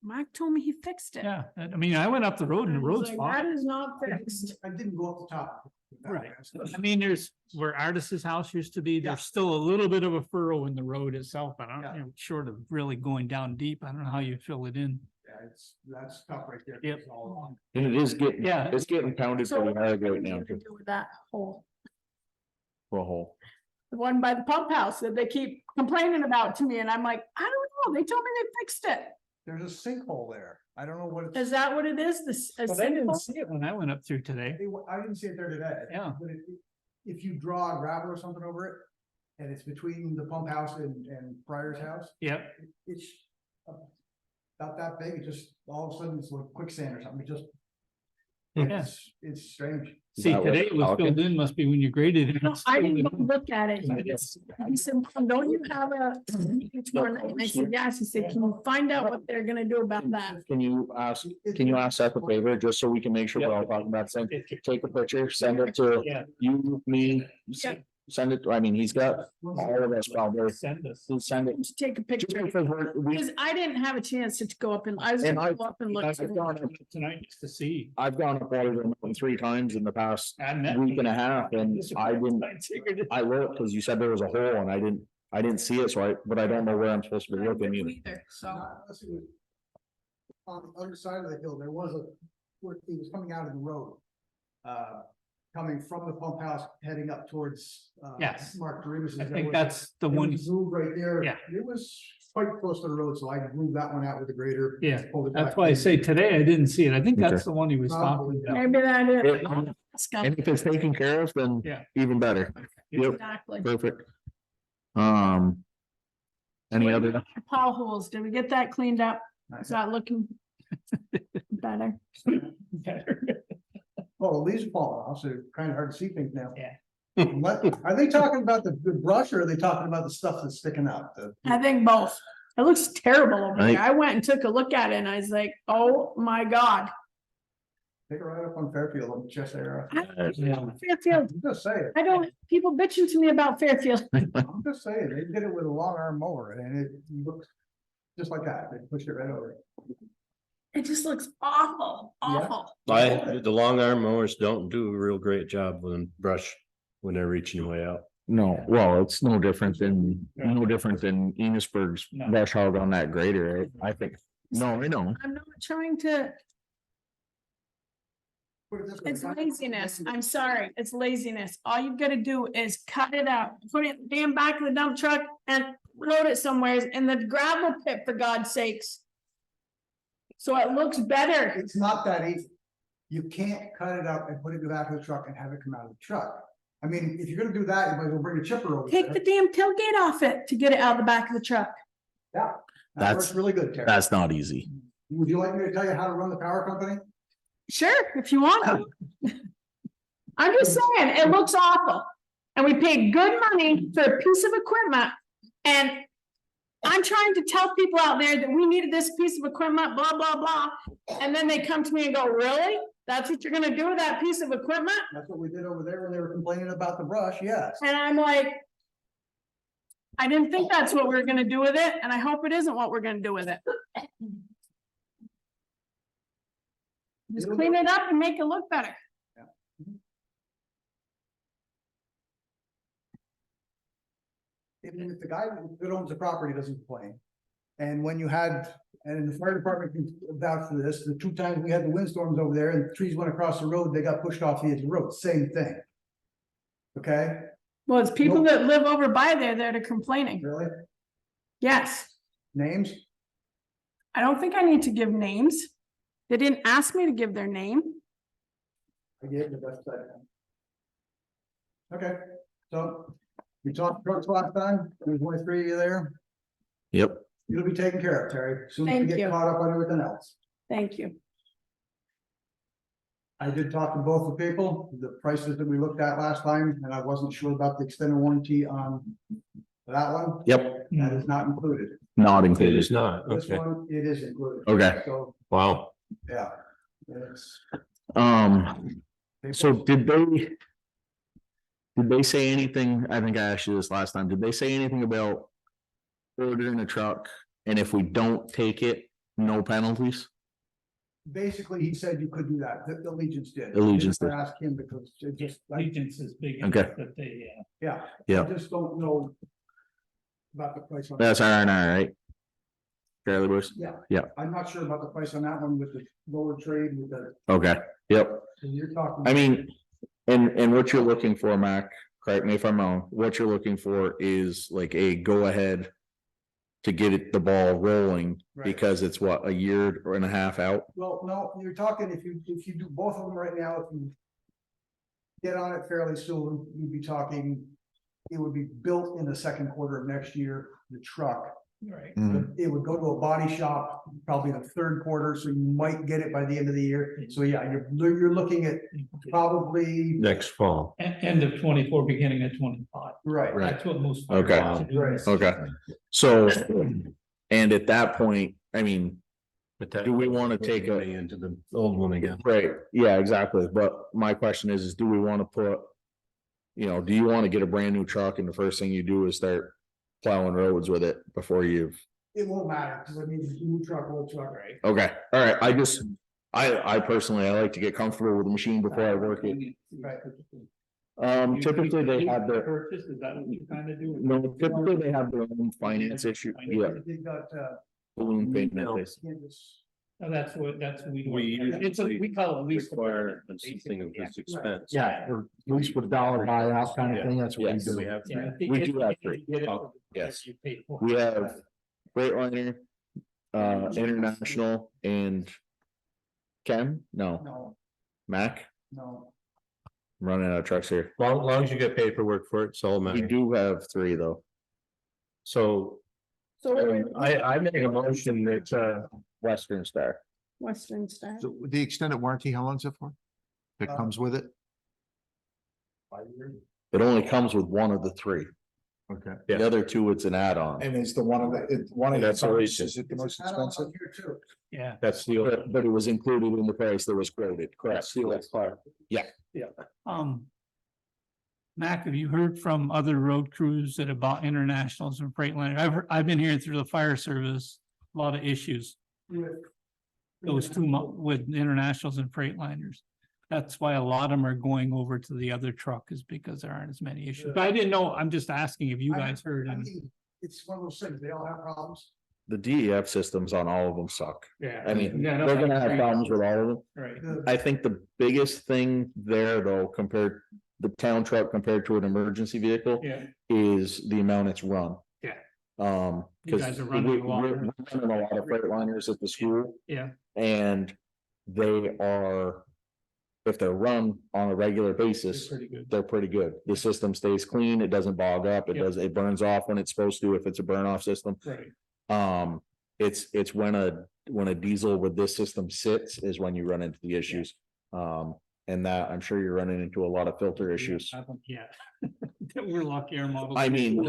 Mark told me he fixed it. Yeah, I mean, I went up the road and the He's road's like, fine. That is not fixed. I didn't go up the top. Right. I mean, there's where Artis's house used to be, there's still a little bit of a furrow in the road itself. I don't, Yeah. short of really going down deep. I don't know how you fill it in. Yeah, that's tough right there. Yep. It's all along. and it is getting, Yeah. it's getting pounded So pretty what hard are right we now. gonna do with that hole? For a hole. The one by the pump house that they keep complaining about to me and I'm like, I don't know. They told me they fixed it. There's a sinkhole there. I don't know what it's. Is that what it is? This. a But I didn't sinkhole? see it when I went up through today. I didn't see it there today. Yeah. But if you draw gravel or something over it, and it's between the pump house and Pryor's house, Yep. it's about that big, it just, all of a sudden, it's like quicksand or something, it just. Yeah. It's strange. See, that what today it's it was talking? filled in, must be when you graded it. No, it's I filled didn't in. look at it. He said, "Mom, don't you have a? And I said, yes. He said, can you find out what they're gonna do about that? Can you ask Seth a favor, just so we can make sure we're all talking about the same? Take a picture, send it to Yeah. you, me, Yep. send it, I mean, he's got all of us probably. Send us. He'll send it. Just take a Just picture. because we, Because I didn't have a chance to go up and I was And gonna I- go up and look. I've gone up, Tonight just to see. I've gone up Waterville Mountain 3 times in the past And that- week and a half, and I didn't, figured it. I looked, because you said there was a hole, and I didn't see it, but I don't know where I'm supposed to be looking either. Either, so. On the other side of the hill, there was where it was coming out of the road. Coming from the pump house, heading up towards. Yes. Mark Doremus's. I There think was- that's the there one. was a groove right there. Yeah. It was quite close to the road, so I moved that one out with the grader. Yeah, pulled it That's back why I in. say today I didn't see it. I think that's Okay. the one he was talking about. Maybe that is. Yeah. Ask him. And if it's taken care of, then Yeah. even better. Yep, Exactly. perfect. Any other? Power holes, did we get that cleaned up? Is that looking better? Oh, the leaves are falling off, so it's kind of hard to see things now. Yeah. Are they talking about the brush or are they talking about the stuff that's sticking out? I think both. It looks terrible over Right. there. I went and took a look at it and I was like, oh my God. Take it right up on Fairfield, on Chest area. Fairfield, I'm just saying, I don't, people bitching to me about Fairfield. I'm just saying, they did it with a long arm mower and it looks just like that. They pushed it right over. It just looks awful, awful. The long arm mowers don't do a real great job with brush when they're reaching way out. No, well, it's no different than Enosburg's No. brush hog on that grader, I think. No, I know. I'm not trying to Put it this way, It's if I- laziness. I'm sorry. It's laziness. All you've gotta do is cut it out, put it damn back of the dump truck and load it somewhere in the gravel pit, for God's sakes. So it looks better. It's not that easy. You can't cut it up and put it in the back of the truck and have it come out of the truck. I mean, if you're gonna do that, you might as well bring a chipper over Take the there. damn tailgate off it to get it out of the back of the truck. Yeah. That That's- works really good, Terry. That's not easy. Would you like me to tell you how to run the power company? Sure, if you want to. I'm just saying, it looks awful. And we paid good money for a piece of equipment. And I'm trying to tell people out there that we needed this piece of equipment, blah, blah, blah. And then they come to me and go, really? That's what you're gonna do with that piece of equipment? That's what we did over there when they were complaining about the brush, yes. And I'm like, I didn't think that's what we were gonna do with it, and I hope it isn't what we're gonna do with it. Just clean it up and make it look better. If the guy that owns the property doesn't complain. And when you had, and the fire department can vouch for this, the 2 times we had the windstorms over there and trees went across the road, they got pushed off the edge of the road, same thing. Okay, Well, it's people that live over by there that are complaining. really? Yes, Names? I don't think I need to give names. They didn't ask me to give their name. I gave the best I can. Okay, so we talked trucks last time, there's only 3 of you there, Yep. you'll be taken care of, Terry, soon as we Thank get you. caught up on everything else. Thank you. I did talk to both the people, the prices that we looked at last time, and I wasn't sure about the extended warranty on that one. Yep. That is not included. Not It included. is not, This okay, one, it is included. Okay. So, wow. yeah. It's. So did they say anything? I think I asked you this last time. Did they say anything about ordering a truck? And if we don't take it, no penalties? Basically, he said you could do that, the Allegiance did. Allegiance did. I asked him because it just, like, Allegiance is big. Okay. That they, yeah. Yeah. I just don't know about the price on. That's R&R, right? Fairly Bruce? Yeah. Yeah. I'm not sure about the price on that one with the lower trade with the, Okay, yep. you're talking. I mean, and what you're looking for, Mac, correct me if I'm wrong, what you're looking for is like a go ahead to get the ball rolling, Right. because it's what, a year and a half out? Well, no, you're talking, if you do both of them right now, if you get on it fairly soon, you'd be talking, it would be built in the second quarter of next year, the truck. right. It would go to a body shop probably the third quarter, so you might get it by the end of the year. So yeah, you're looking at probably, Next fall. End of 24, beginning of 25. right, Right. That's what most. Okay. firms do. Right. Okay, so, and at that point, I mean, But that- do we want to take a, Into the old one again. right, yeah, exactly, but my question is do we want to put, you know, do you want to get a brand new truck and the first thing you do is start plowing roads with it before you've, it won't matter, because I mean, it's a new truck, old truck, right? okay, all right, I personally, I like to get comfortable with the machine before I work it. Right. Typically they have their, Purchase, is that what you kind of do? no, typically they have their own finance issue, yeah, They got, balloon payment. They- Kansas. No, that's what we do. We It's a, we call it a lease. Require something of this expense. Yeah, or at least with $1 buyout kind of thing, that's what we Yes. Do do. we have Yeah, three? We do have three. You get it Oh, for the yes. price you pay for it. We have Freightliner, International and Ken, no, No, Mac, no. I'm running out of trucks here. Long as you get paperwork for it, it's all We matter. do have 3 though. So So I make a motion that, Western Star. Western Star. So the extended warranty, how long's it for? That comes with it? It only comes with one of the 3. Okay. Yeah. The other 2, it's an add-on. And is the one of the, one of the, That's always- is it the most I don't know expensive? here too. Yeah. that's the, But it was included in the price that was quoted, correct? Mac, have you heard from other road crews that have bought internationals and Freightliner? I've been hearing through the fire service, a lot of issues. Those two with internationals and Freightliners. That's why a lot of them are going over to the other truck is because there aren't as many issues. But I didn't know, I'm just asking if you guys heard I any. mean, it's one of those things, they all have problems. the DEF systems on all of them suck. Yeah. I mean, Yeah, no, they're gonna I have agree. problems with all of them. Right. I think the biggest thing there though, compared, the town truck compared to an emergency vehicle Yeah, is the amount it's run. Yeah. You Cause guys are running a lot. we're running a lot of Freightliners at the school yeah, and they are, if they're run on a regular it's basis, pretty good. they're pretty good. The system stays clean, it doesn't bog up, Yep. it burns off when it's supposed to, if it's a burn off system. Right. It's when a diesel with this system sits is when you run into the issues. And that, I'm sure you're running into a lot of filter issues. Yeah. We're lucky our model. I mean-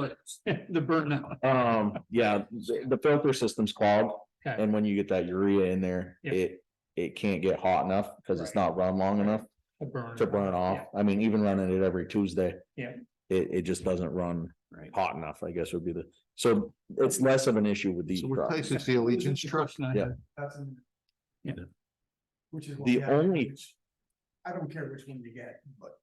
The burnout. Yeah, the filter system's clogged, Okay. and when you get that urea in there, Yeah. it can't get hot enough, because it's not run long enough to burn off. I mean, even running it every Tuesday. Yeah. It just doesn't run Right. hot enough, I guess would be so it's less of an issue with these So trucks. replaces the Allegiance truck. Yeah. That's. Yeah. Which is. what The we have, only- which- I don't care which one you get, but,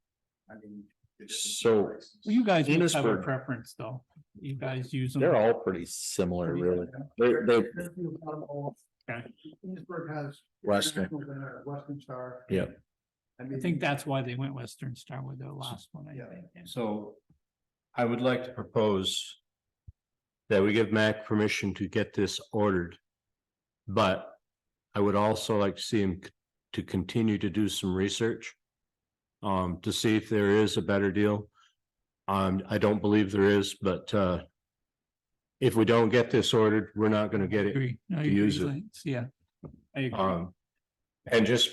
I mean. So- Well, you guys must have a Enosburg. preference though. You guys use them. They're all pretty similar, really. They Okay. Enosburg has. Western. Western Star. Yeah. I think that's why they went Western Star with their last one, I Yeah. think. Yeah. So I would like to propose that we give Mac permission to get this ordered. But I would also like to see him to continue to do some research to see if there is a better deal. I don't believe there is, but if we don't get this ordered, we're not gonna get it. Agree. No, I to agree, use it. Lance. Yeah. I agree. And just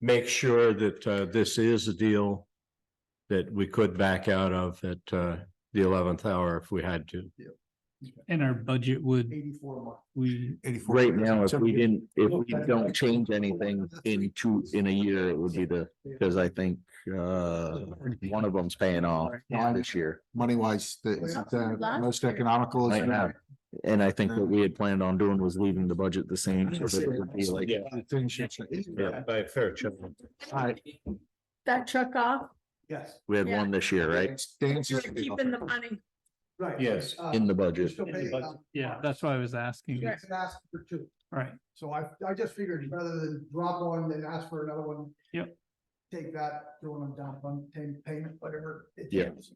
make sure that this is a deal that we could back out of at the 11th hour if we had to. And our budget would, 84 months. we, 84. Right now, if we don't change anything in a year, it would be because I think one of them's paying off this year. Money wise, the most economical Right is. now. And I think what we had planned on doing was leaving the budget the same, so that it would be like. Yeah, by a fair chunk. That truck off, Yes, We had one this year, right? Dan's we're is- keeping the money. right. Yes, In the budget. Still pay, yeah, that's why I was asking. You can ask for two. Right. So I just figured rather than drop one and ask for another one. Yep. Take that, throw them down, payment, whatever. it Yeah. is.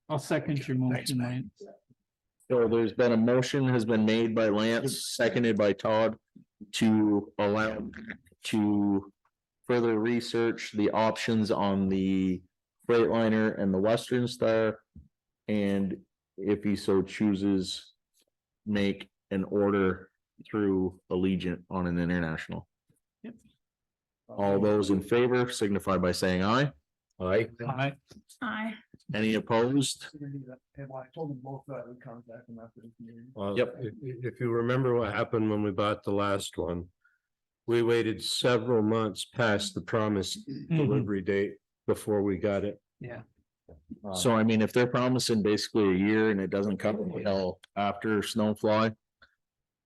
I'll second your motion, Lance. So there's been a motion has been made by Lance, seconded by Todd to allow to further research the options on the Freightliner and the Western Star. And if he so chooses, make an order through Allegiant on an international. All those in favor signify by saying aye. Aye. Aye. Aye. Any opposed? And I told them both that we contact them after this meeting. well, Yep. if you remember what happened when we bought the last one. We waited several months past the promised delivery date before we got it. Yeah. So I mean, if they're promising basically a year and it doesn't come until after snowfly.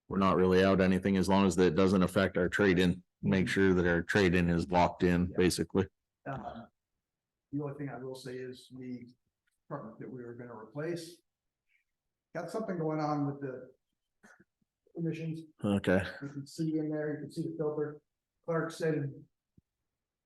We're not really out anything as long as that doesn't affect our trade-in, make sure that our trade-in is locked in, basically. The only thing I will say is the apartment that we were gonna replace. Got something going on with the emissions. Okay, You can see in there, you can see the filter. Clark said.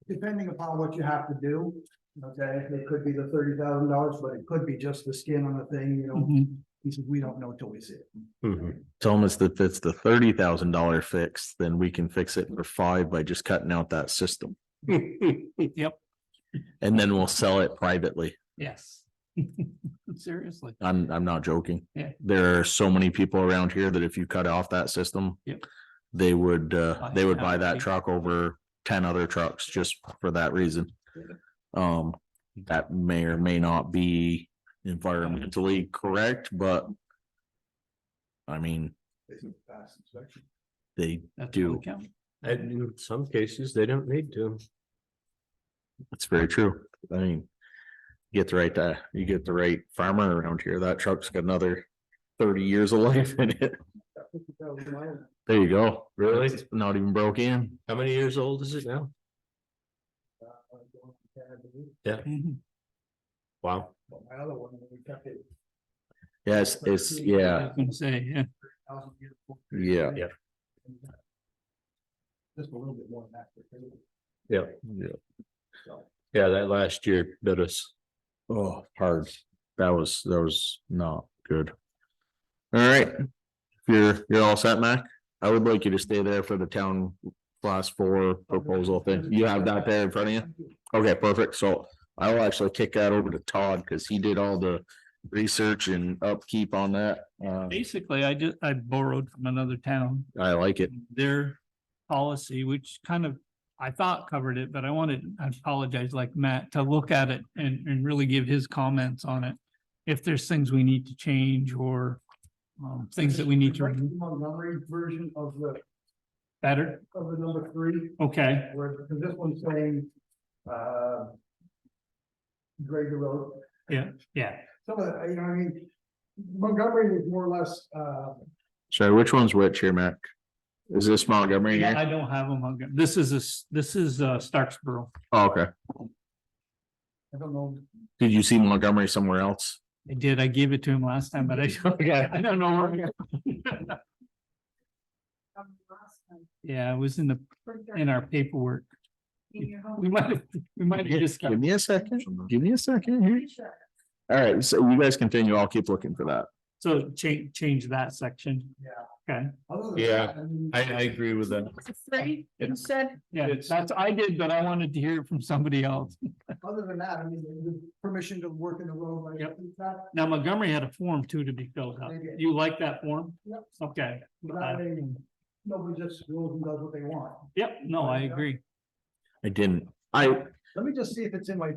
Depending upon what you have to do, okay, it could be the $30,000, but it could be just the skin on the thing, you know. Mhm. He said, we don't know until we see it. Mhm. tell them if it's the $30,000 fix, then we can fix it for $5 by just cutting out that system. Yep, And then we'll sell it privately. yes. Seriously. I'm not joking. Yeah. There are so many people around here that if you cut off that system. Yep. They would buy that Yeah. truck over 10 other trucks just for that reason. That may or may not be environmentally correct, but. I mean, They can pass inspection. they That's do, what counts. And in some cases, they don't need to. it's very true. I mean. You get the right farmer around here, that truck's got another 30 years of life in it. Got 50,000 miles. There you go. Really? It's not even broke in. How many years old is it now? Going to Canada. Yeah, Mhm. wow. But my other one, we kept it Yes, I was gonna say, yeah. yeah. Just a little bit more than that. Yeah. Yeah, that last year bit us. Oh, hard. That was not good. All right. You're all set, Mac? I would like you to stay there for the town class 4 proposal thing. You have that there in front of you? Okay, perfect. So I will actually kick that over to Todd because he did all the research and upkeep on that. Basically, I borrowed from another town. I like it. Their policy, which kind of, I thought covered it, but I apologize like Matt, to look at it and really give his comments on it. If there's things we need to change or things that we need to Montgomery version of the number 3, Okay, where, because this one's saying, grade the road. yeah. Some of the, you know, I mean, Montgomery is more or less, Sorry, which one's which here, Mac? Is this Montgomery Yeah, here? I don't have them. This is Starksboro. Oh, okay. I don't know. Did you see Montgomery somewhere else? I did. I gave it to him last time, but I don't know where. Yeah, it was in our paperwork. We might have just. Give me a second. Give me a second here. All right, so you guys continue. I'll keep looking for that. So change that section. Yeah. Okay, Other than Yeah, that, mean, I agree with that. 3, you said, yeah, that's, I did, but I wanted to hear it from somebody else. Other than that, I mean, the permission to work in the road. like, Yep. that- Now Montgomery had a form too to be filled out. You like that form? Yep. Okay. That way, nobody just goes and does what they want. Yep, no, I agree. I didn't. Let me just see if it's in my.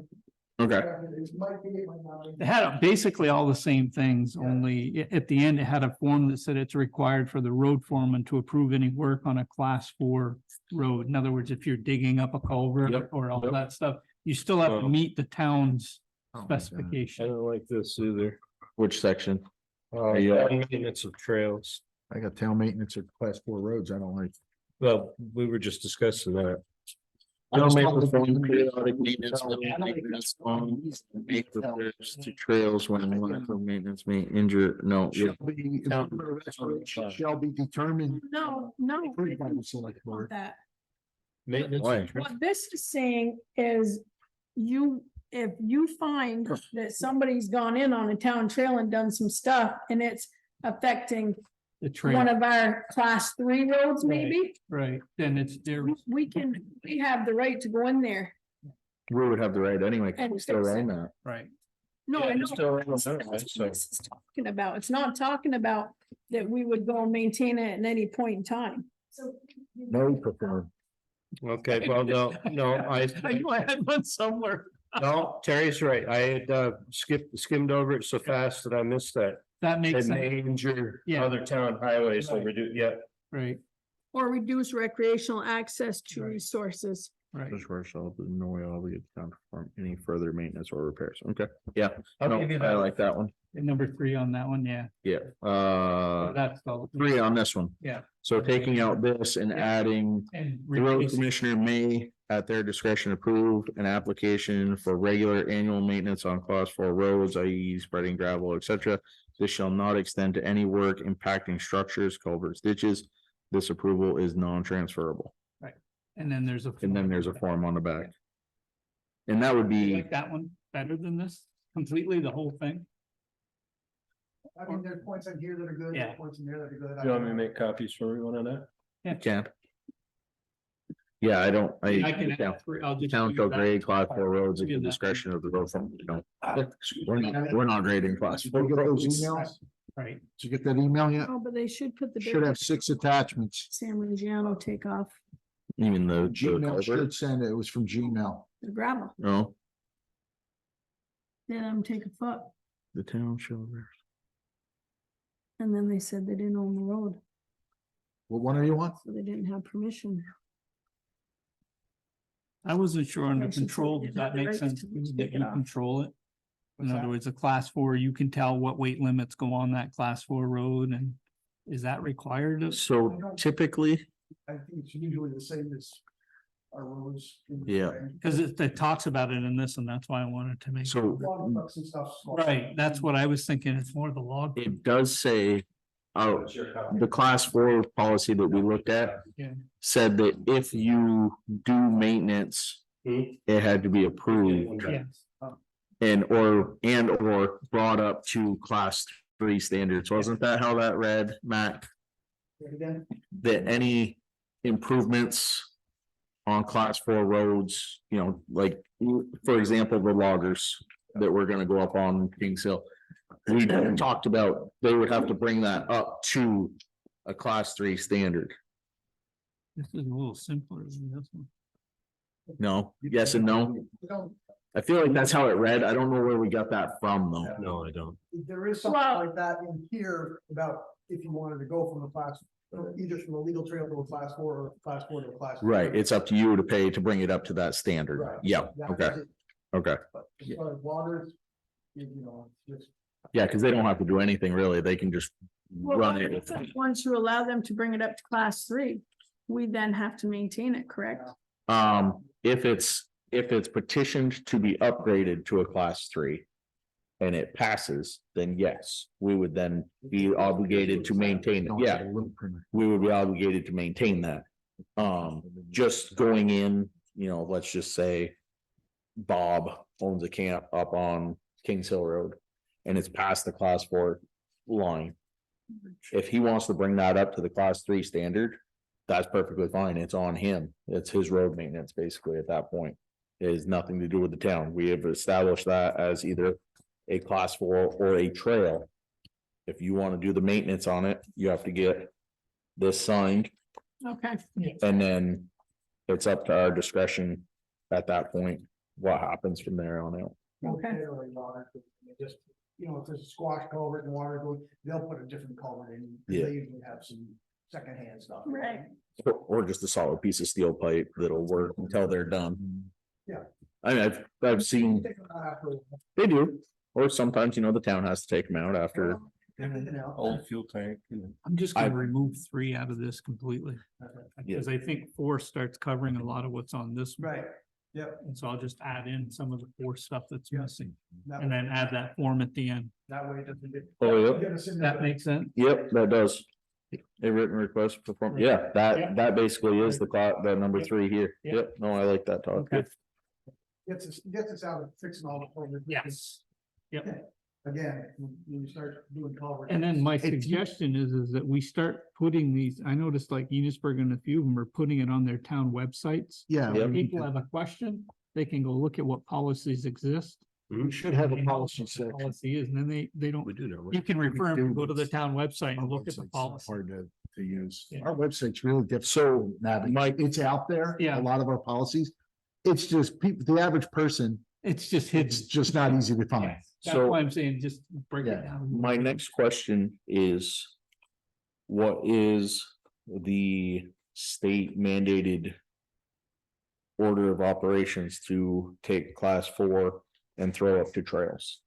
Okay. It might be in my mind. It had basically all the same things, Yeah. only at the end, it had a form that said it's required for the road foreman to approve any work on a class 4 road. In other words, if you're digging up a culvert Yep, or all yep. that stuff, you still have to Well- meet the town's Oh my God. I specification. don't like this either. Which section? Yeah. Maintenance of trails. I got town maintenance of class 4 roads. I don't like. Well, we were just discussing that. I don't just make don't the think- phone periodic maintenance, maintenance on, make repairs to trails when micro maintenance may injure, no, yeah. Shall be determined. no, Approved by the select board. that. Maintenance. Why? of trails. What this is saying is if you find that somebody's gone in on a town trail and done some stuff and it's affecting The trail, one of our class 3 roads, maybe, right, then it's there. we have the right to go in there. We would have the right anyway, 'cause we And still fix it. own that. Right. No, Yeah, I know. it's still around That's there, what right? So- this is talking about. It's not talking about that we would go and maintain it at any point in time. No, prefer. Okay, well, no, I knew I had one somewhere. no, Terry's right. I had skimmed over it so fast that I missed that. That makes It sense, may injure Yeah. other town highways, so Right. we do, yeah. right, Or reduce recreational access to resources. right. This where shall be no way obligated to town to perform any further maintenance or repairs. Okay, yeah, I'll no, give you I that. like that one. And number 3 on that one, yeah. Yeah, That's all. 3 on this one. Yeah. So taking out this and adding, And the road replace- commissioner may, at their discretion, approve an application for regular annual maintenance on class 4 roads, i.e. spreading gravel, etc. This shall not extend to any work impacting structures, culverts, ditches. This approval is non-transferable. and then there's a. And then there's a form on the back. And that would You be, like that one better than this? Completely, the whole thing? I mean, there's points in here that are good, Yeah. there's points in there that are good. Do you want me to make copies for everyone on that? can. Yeah, I don't, I I, can yeah, add 3. I'll just. town do shall that. grade class 4 roads at Give the that. discretion of the road fund, you know. We're not, grading class. Did you get those emails? Right, Did you get that email yet? Oh, but they should put the. Should have 6 attachments. San Mangiano take off Even the Gmail culvert. should send it. It was from Gmail. the gravel. No, Let them take a foot. the town shall. And then they said they didn't own the road, What one do you want? so they didn't have permission. I wasn't sure under I should say control, they does that have the make right sense? to That take it you off. control it? What's In other that? words, a class 4, you can tell what weight limits go on that class 4 road, and is that required of? So typically, I think it's usually the same as our roads. Yeah. Cause it talks about it in this and that's why I wanted to make. So Log trucks and stuff. Right, that's what I was thinking. It's more the log. it does say, oh, the class 4 policy that we looked at. Yeah. Said that if you do maintenance, it had to be approved Yes. or brought up to class 3 standards. Wasn't that how that read, Matt? Again, That any improvements on class 4 roads, you know, like, for example, the loggers that we're gonna go up on Kings Hill. We talked about, they would have to bring that up to a class 3 standard. This is a little simpler than this one. No, yes and no. we don't- I feel like that's how it read. I don't know where we got that from though. No, I don't. There is something Well- like that in here about if you wanted to go from a class, either from a legal trail to a class 4 or class 4 to a class. Right, it's up to you to pay to bring it up to that standard. Right. Yeah, That okay, is it. okay. But as far as waters, you know, just. Yeah, because they don't have to do anything really. They can just Well, run it. once you allow them to bring it up to class 3, we then have to maintain it, correct? If it's petitioned to be upgraded to a class 3. And it passes, then yes, we would then be obligated to maintain it. Yeah, we would be obligated to maintain that. Just going in, you know, let's just say. Bob owns a camp up on Kings Hill Road. And it's past the class 4 line. If he wants to bring that up to the class 3 standard. That's perfectly fine. It's on him. It's his road maintenance basically at that point. It has nothing to do with the town. We have established that as either a class 4 or a trail. If you want to do the maintenance on it, you have to get this signed Okay, and then it's up to our discretion at that point, what happens from there on out. Okay. Just, you know, if there's a squash culvert and water going, they'll put a different culvert in. Yeah. They usually have some secondhand stuff. Right. Or just a solid piece of steel pipe that'll work until they're done. Yeah. I mean, I've seen, Take them out after- they do, or sometimes, you know, the town has to take them out after. You know, Old fuel tank. I'm just I- gonna remove 3 out of this completely. Yeah. Because I think 4 starts covering a lot of what's on this. one. Right, yep. And so I'll just add in some of the 4 stuff that's Yeah. missing That and way- then add that form at the end. That way it doesn't get. Oh, yeah. Get us in That there. makes sense? Yep, that does. A written request perform, yeah, that basically is the number 3 here. Yeah. Yep, no, I like that talk. Okay. Gets us out of fixing all the culverts. Yes. Again, when you start doing culverts. And then my If you- suggestion is that we start putting these, I noticed like Enosburg and a few of them are putting it on their town websites. Yeah. Yep. If people have a question, they can go look at what policies exist. We should have a and know policy what the section. Policy is, and then they don't, We do know. you can refer them, go to the Our town website and look at the website's policy. Hard to use. Yeah. Our website's really difficult. So, Mike, it's out there. Yeah. A lot of our policies. It's just people, the average person, It's just hidden. it's just not easy to find. That's So- why I'm saying just break it Yeah. down. my next question is. What is the state mandated? Order of operations to take class 4 and throw up to trails?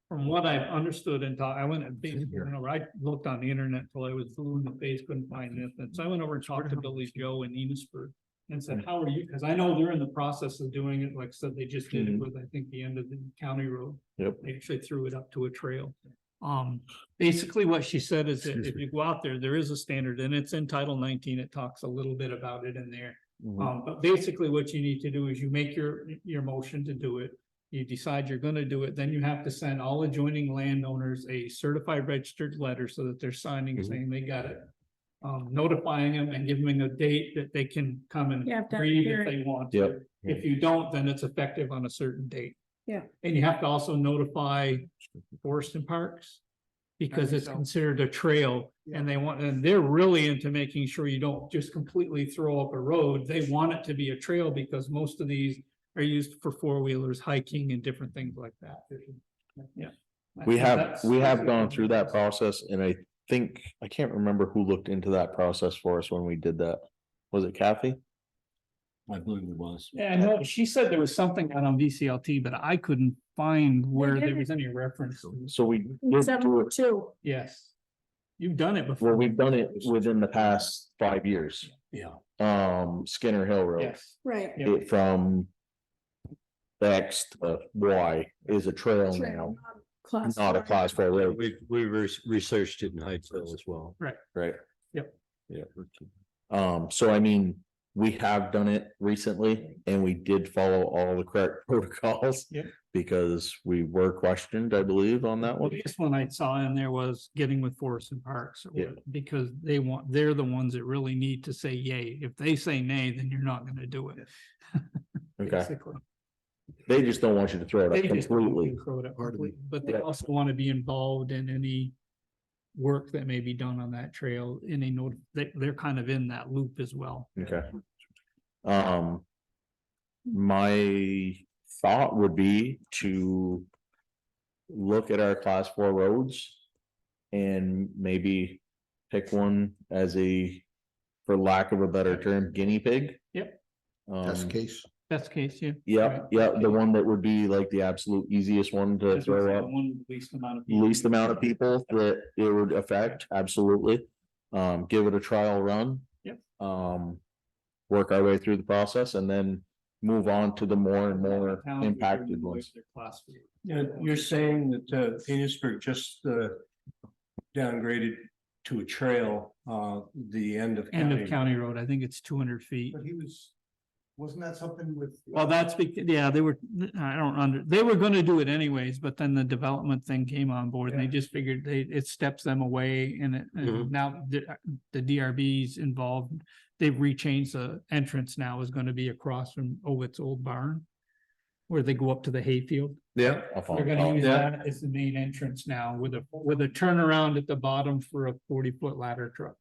From what I've understood and I went and I looked on the internet till I was blue in the face, couldn't find anything. So I went over and talked to Billy Joe in Enosburg. And said, how are you? Cause I know they're in the process of doing it. Like I said, they just did it with, I think, the end of the county road. Yep. They actually threw it up to a trail. Basically what she said is that Excuse if me. you go out there, there is a standard and it's in Title 19. It talks a little bit about it in there. But basically what you need to do is you make your motion to do it. You decide you're gonna do it, then you have to send all adjoining landowners a certified registered letter so that they're signing Mhm. saying they got it. Notifying them and giving them a date that they can come and You have to have a grieve if hearing. they want Yep. to. If you don't, then it's effective on a certain date. Yeah. And you have to also notify Forest and Parks. Because it's so. considered a trail and they're really into making sure you don't just completely throw up a road. They want it to be a trail because most of these are used for 4-wheelers, hiking and different things like that. Yeah. We That's- have gone through that process and I think, I can't remember who looked into that process for us when we did that. Was it Kathy? I believe it was. Yeah, I know, she said there was something out on VCLT, but I couldn't find where did there it. was any reference. So we did do it, 702. Yes. You've done it before. well, we've done it within the past 5 years. Skinner Hill Road. Yes. Right. It from X to Y is a trail Trail, now, Class not a 4. class 4 road, We researched it in Hydesville as well. right? Yep. Yeah. So I mean, we have done it recently and we did follow all the correct protocols. Yep. Because we were questioned, I believe, on that The one. biggest one I saw in there was getting with Forest and Parks. Yeah. Because they're the ones that really need to say yay. If they say nay, then you're not gonna do it. Okay, Basically. they just don't want you to throw it They up just don't want completely. you to throw it up Part of it. completely, But they Yeah. also want to be involved in any work that may be done on that trail, and they know they're kind of in that loop as well. Okay. My thought would be to look at our class 4 roads and maybe pick one as a, for lack of a better term, guinea pig. Yep. Test case. Best case, yeah. Yeah, yeah, the one that would be like the absolute easiest one to That's what's throw the up. one with the least amount of people. Least amount of people that it would affect, absolutely. Give it a trial run. Yep. Work our way through the process and then move on to the more and more Towns are impacted doing ones. their class three. You're saying that Petersburg just downgraded to a trail, the end of. End of county road, I think it's 200 feet. But wasn't that something with? Well, that's because, yeah, they were gonna do it anyways, but then the development thing came on board and they just figured it steps them away and Mhm. now the DRB's involved. They've rechanged the entrance now is gonna be across from Ovitz old barn. Where they go up to the hayfield. Yeah. They're gonna use Yeah. that as the main entrance now with a turnaround at the bottom for a 40-foot ladder truck.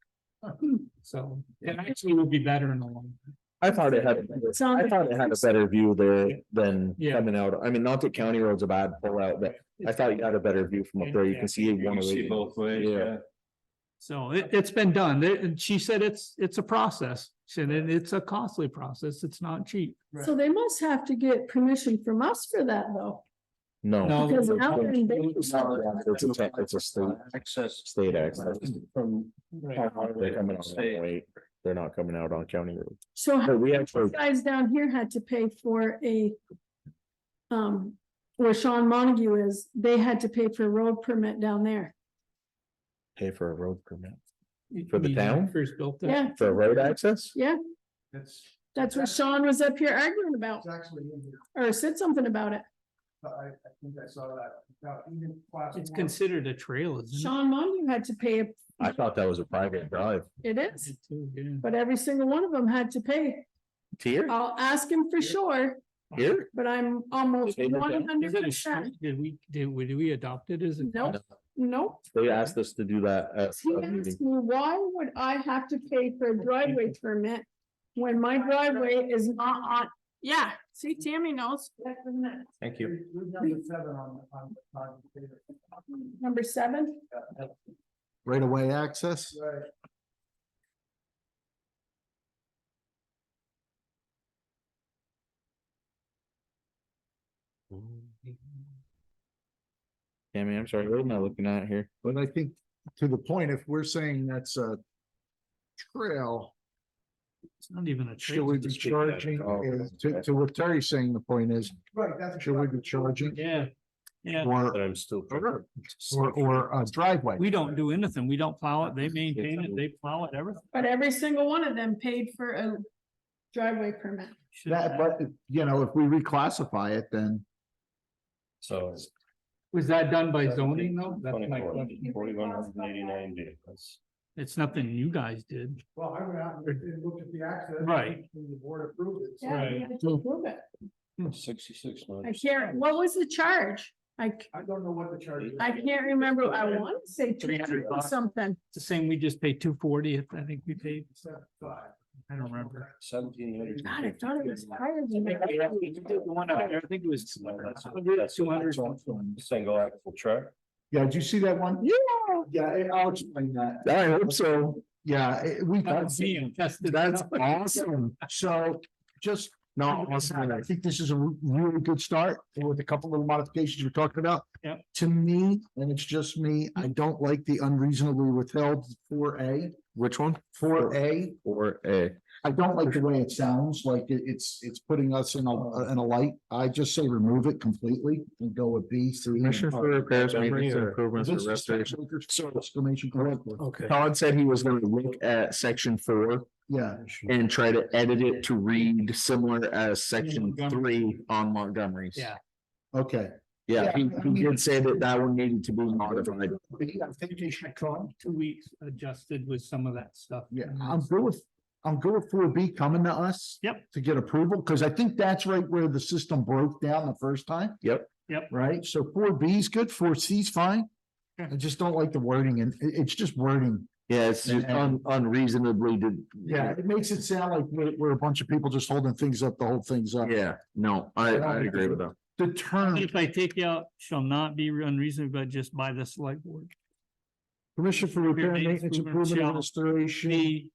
So it actually would be better in the long. run. I thought it had, Sounds I thought it had a better view there than Yeah. coming out. I mean, not that county road's a bad pullout, but I thought you had a better view from up there. You can see You one can of see the. both ways, yeah. So it's been done. And she said it's a process. She said it's a costly process. It's not cheap. So they must have to get permission from us for that though. No. No. Because now they're in It's a state, Access state access. from. They're coming out that way. They're not coming out on county road. So how But we many actually, guys down here had to pay for where Sean Montague is, they had to pay for a road permit down there. pay for a road permit For the You town? First built that. Yeah, for road access. yeah, It's, that's what Sean was up here arguing about, it's actually in here, or said something about it. but I think I saw that, about even class. It's 4. considered a trail, isn't it? Sean Montague had to pay, I thought that was a private drive. it is, It too, yeah. but every single one of them had to pay. Here, I'll ask him for sure, here. but I'm almost Is it a 100%. street? Did we adopt it as a? Nope. Nope. They asked us to do that at He a meeting. asked me, why would I have to pay for a driveway permit when my driveway is not on? Yeah, see, Tammy knows. Thank you. We've done 7 on. Number 7, Right away access. Right. Tammy, I'm sorry, what am I looking at here? But I think to the point, if we're saying that's a trail, It's not even a should trail. we it's be a street. charging, to what Terry's saying, the point is, Right, that's. should we be charging? Yeah, yeah. But Or, I'm still. or a driveway? We don't do anything. We don't plow it. They maintain it. They plow it, everything. but every single one of them paid for a driveway permit. That, but, you know, if we reclassify it, then So. Was that done by zoning though? That's my question. 4,189 vehicles. It's nothing you guys did. Well, I went out and looked at the access. Right. And the board approved it. so- Yeah, we had to approve it. 66 I months. can't, what was the charge? I don't know what the charge is. I can't remember. I want to say 300 200 something. It's the same, we just paid 240. I think we paid. 75. I don't remember. 1,700. God, I thought it was higher than that. The one up there, I think it was 200. Single axle truck. yeah, did you see that one? Yeah. Yeah, I'll explain that. I hope so. Yeah, we. That's being tested. That's awesome. So just, no, listen, I think this is a really good start with a couple of modifications we're talking about. Yep. To me, and it's just me, I don't like the unreasonably withheld 4A. Which one? 4A. Or A? I don't like the way it sounds, like it's putting us in a light. I just say remove it completely and go with B, C. Commission for repairs, maintenance, and improvements, or This is restoration. exclamation point. Okay. Todd said he was gonna look at section 4 Yeah, and try to edit it to read similar as section Montgomery. 3 on Montgomery's. Yeah. okay. Yeah, he did say that that one needed to be modified. I think they should come. 2 weeks adjusted with some of that stuff. Yeah, I'm good with 4B coming to us. Yep. To get approval, because I think that's right where the system broke down the first time. Yep. Right, so 4B is good, 4C is fine. Okay. I just don't like the wording, and it's just wording. Yeah, it's just unreasonably did. Yeah, it makes it sound like we're a bunch of people just holding things up, the whole thing's up. Yeah, no, I agree with that. The term, If I take out shall not be unreasonable, but just by the select board. permission for repair, maintenance, improvement, and Shall restoration. Be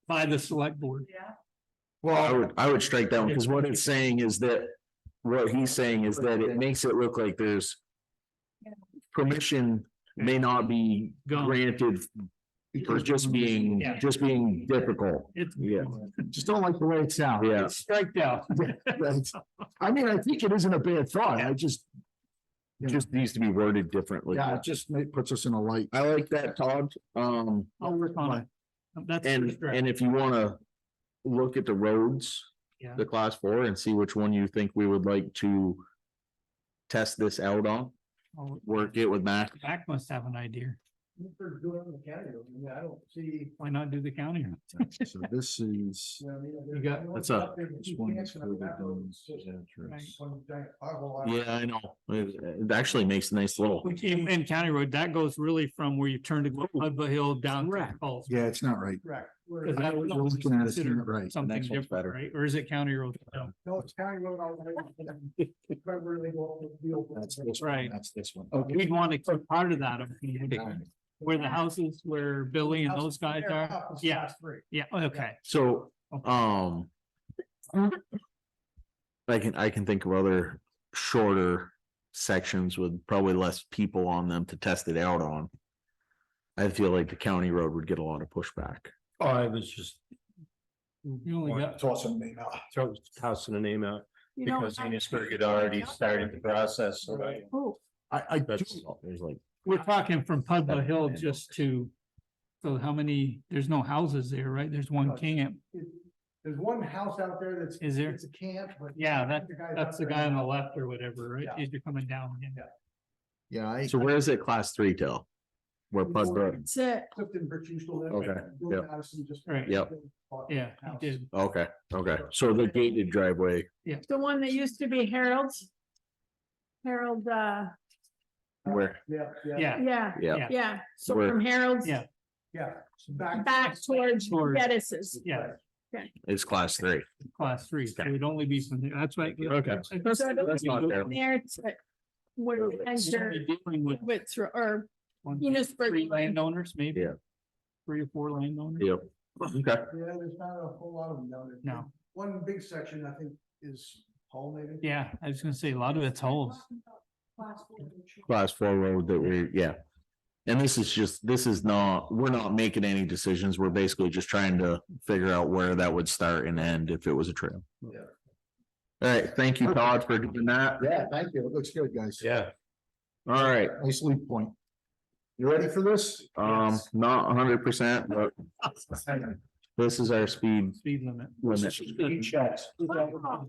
by the select board. Yeah. I would strike that one, because what it's saying is that, what he's saying is that it makes it look like there's permission may not be granted for just being difficult. It's. Yeah. Just don't like the way it sounds. Yeah. It's striked out. I mean, I think it isn't a bad thought, I just. It just needs to be worded differently. Yeah, it just puts us in a light. I like that, Todd. I'll work on it. That's. the first draft. And if you wanna look at the roads, Yeah. the class 4, and see which one you think we would like to test this out on, I'll- work it with Mac. Mac must have an idea. I don't see. Why not do the county? So this is. You got- What's up? This one is further down. Yeah, I know. It actually makes a nice little. In County Road, that goes really from where you turn to go Mudville Hill down to Falls. Yeah, it's not right. Correct. Because that was You're always looking at it, it's considered not right. something Next one's different, better. right? Or is it County Road? No. No, it's county road all the way. That's this one, Right. that's this one. We'd want to keep part of that, where the houses, where Billy and those guys are. Yeah, yeah, okay. So, I can think of other shorter sections with probably less people on them to test it out on. I feel like the county road would get a lot of pushback. Oh, I was just You only got, Tossing me now. tossing a name out You know, because Enosburg had already started the process. So Oh, I do, That's, there's like, we're talking from Pudva Hill just to, so how many, there's no houses there, right? There's one camp. There's one house out there that's. Is there? It's a camp, but. Yeah, guy's that's out the there guy on the now. left or whatever, right? Yeah. As you're coming down. yeah, so where is it class 3 till? Where Pud Brook? that's it. Clifton Bridge used to live. Okay, Bill yep. Madison just. Right. Yep. bought Yeah, the he house. did. Okay, so the gated driveway, The one that used to be Harold's. Harold, where, Yeah, yeah. Yeah, yeah, yeah, so Where- from Harold's. Yeah. Yeah. So back. Back towards Towards- Gettys's. yeah, it's class 3. class 3. So it'd only be from there. That's right. Okay. That's That's not terrible. There to where we enter dealing with with, or one, Enosburg. 3 landowners, maybe. Yeah. 3 or 4 landowners. Yep, okay, Yeah, there's not a whole lot of them down there. No. One big section, I think, is Paul maybe. Yeah, I was gonna say a lot of it's holes. class 4 road that we, yeah. And this is not, we're not making any decisions, we're basically just trying to figure out where that would start and end if it was a trail. Yeah. All right, thank you, Todd, for doing that. yeah, thank you, it looks good, guys. Yeah. All right, Nice lead point. You ready for this? not 100%, but this is our speed Speed limit. limit. Speed checks.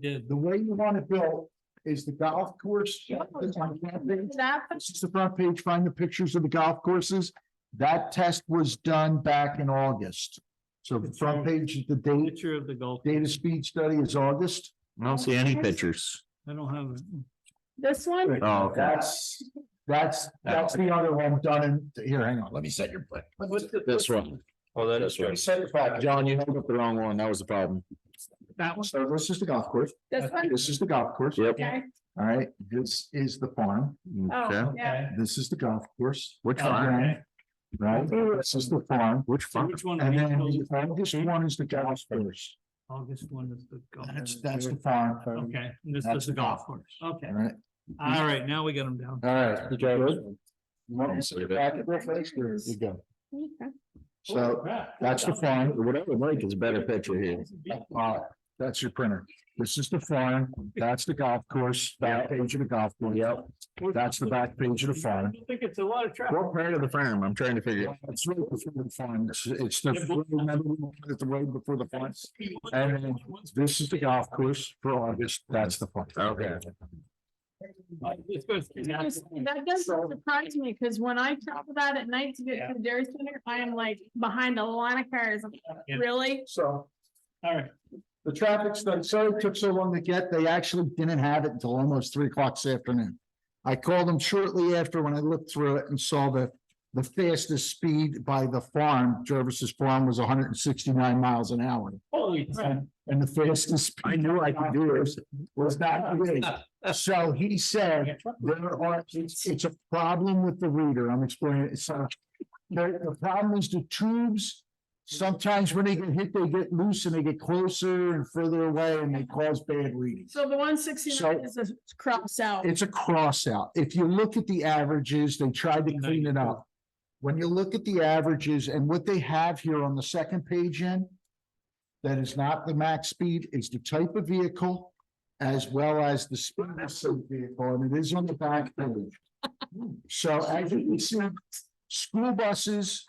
Did. The way you want it built is the golf course. That, This is the front page, find the pictures of the golf courses. That test was done back in August. So the front page, the Picture of the golf. data speed study is August. I don't see any pictures. I don't have it. this one, Oh, okay. That's the other one done in, here, hang on, let me set your. This one. Oh, that This is one. right. Set it back. John, you held up the wrong one. That was the problem. That one. So this is the golf course. this one, This is the golf course. Yep. okay, All right, this is the farm. Okay. oh, yeah, This is the golf course. Which Oh, one? okay. Right, this is the farm. Which So farm? which one? And are then these? the August one is the golf course. August one is the golf. That's the farm. Okay, and this That's is the the golf golf course. Okay, All right. all right, now we got them down. All right. You got it? You want me to Save sit it. back real fast or you go? okay. So that's the farm. What I would like is a better picture here. That's your printer. This is the farm. That's the golf course, back page of the golf course. Yep. That's the back page of the farm. I think it's a lot of traffic. What part of the farm? I'm trying to figure out. It's right before the farm. It's the, remember we looked at the road before the farm? And then this is the golf course for August. That's the farm. Okay. That doesn't surprise me, because when I travel that at night to get to the dairy center, I am like behind a line of cars. I'm like, Yeah. really? So All right. the traffic study, sorry it took so long to get, they actually didn't have it until almost 3 o'clock this afternoon. I called them shortly after when I looked through it and saw the fastest speed by the farm, Jervis's farm, was 169 miles an hour. Holy crap. And the fastest. I knew I could do it. Was not good. So he said, it's a problem with the reader. I'm explaining it. So the problem is the tubes. Sometimes when they get hit, they get loose and they get closer and further away and they cause bad readings. So the 169 is a cross out. It's a cross out. If you look at the averages, they tried to clean it up. When you look at the averages and what they have here on the second page in, that is not the max speed, is the type of vehicle as well as the speed of the vehicle, and it is on the back page. So as you can see, school buses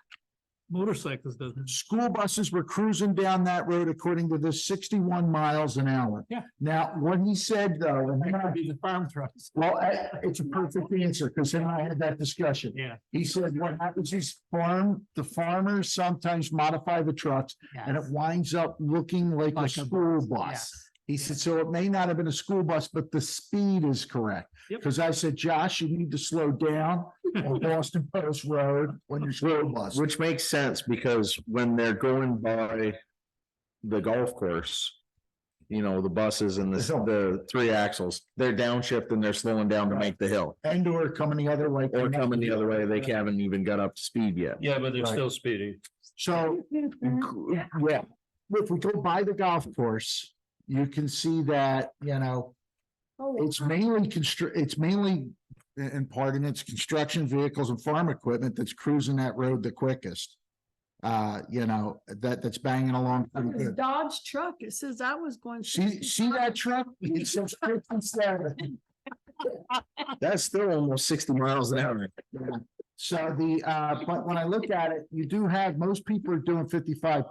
were cruising down that road according to this 61 miles an hour. Yeah. Now, what he said though, and That would be the farm trucks. well, it's a perfect answer, because him and I had that discussion. Yeah. He said what happens is the farmers sometimes modify the trucks and it winds up looking like a school bus. He said, so it may not have been a school bus, but the speed is correct. Yep. Because I said, Josh, you need to slow down on Boston Post Road when you're school bus. Which makes sense because when they're going by the golf course, you know, the buses and the 3 axles, they're downshift and they're slowing down to make the hill. And or coming the other way. Or coming the other way, they haven't even got up to speed yet. Yeah, but they're Right. still speeding. So, yeah, if we go by the golf course, you can see that, you know, it's mainly in part, and it's construction vehicles and farm equipment that's cruising that road the quickest. You know, that's banging along pretty This good. Dodge truck, it says I was going. See that truck? It says 57. That's still almost 60 miles an hour. So but when I look at it, you do have, most people are doing 55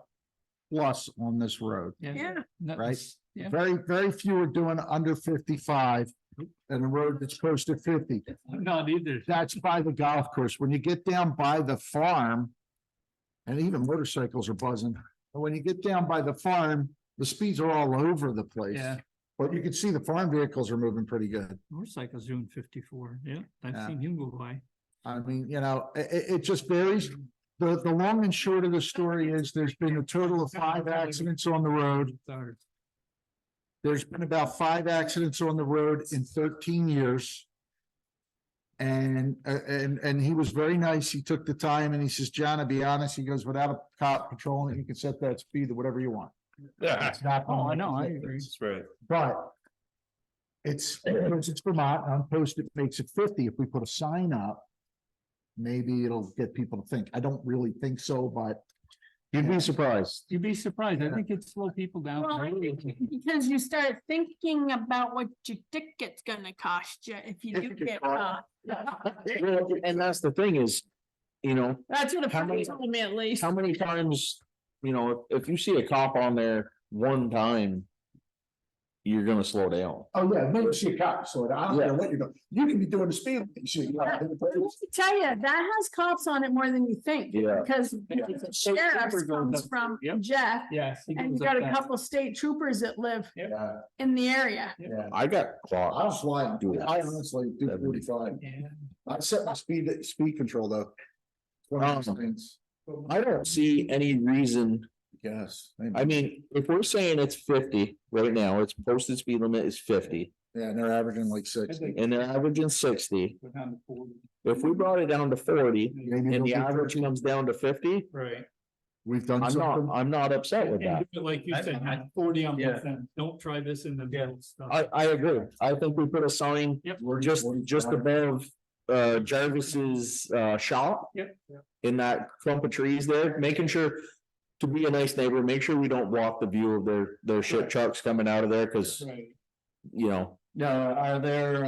plus on this road. Yeah. Right. Yeah. Very few are doing under 55 and a road that's close to 50. Not either. That's by the golf course. When you get down by the farm, and even motorcycles are buzzing, but when you get down by the farm, the speeds are all over the place. Yeah. But you can see the farm vehicles are moving pretty good. Motorcycle's doing 54. Yeah. I've Yeah. seen him go by. I mean, you know, it just varies. The long and short of the story is there's been a total of 5 accidents on the road. Sorry. There's been about 5 accidents on the road in 13 years. And he was very nice. He took the time and he says, John, to be honest, he goes, without a cop patrolling, you can set that speed to whatever you want. It's not. Oh, I know, I agree. That's right. But it's Vermont, on post it makes it 50. If we put a sign up, maybe it'll get people to think. I don't really think so, but You'd be surprised. You'd be surprised. I think it'd slow people down. Well, I think because you start thinking about what your ticket's gonna cost you if you do get caught. Well, and that's the thing is, you know, That's what a How many- friend told me at least. how many times, you know, if you see a cop on there one time, you're gonna slow down. oh yeah, maybe see a cop, so I don't Yeah. care what you're doing. You can be doing the speed. limit, so you Let me tell you, that has cops on it more than you think. Yeah. Because the sheriff comes from Yep. Jeff, Yes. he and you goes got up a that. couple state troopers that live Yeah, in the area. yeah. I got I caught. was flying, Do I honestly do 45. Yeah. I set my speed control though. One of those things. I don't see any reason. Yes. I mean, if we're saying it's 50 right now, its posted speed limit is 50 Yeah, and they're averaging like 60. and they're averaging 60. Go down to 40. If we brought it down to 40 Maybe and they'll the get average 30. comes down to 50, Right. We've done something. I'm not upset with And that. do it like you said, have 40 on both ends. Don't try this in the middle stuff. I agree. I think we put a sign Yep. just above Jarvis's shop. Yep. In that clump of trees there, making sure. To be a nice neighbor, make sure we don't block the view of their shit trucks coming out of there, cause Right. you know. Now, are there,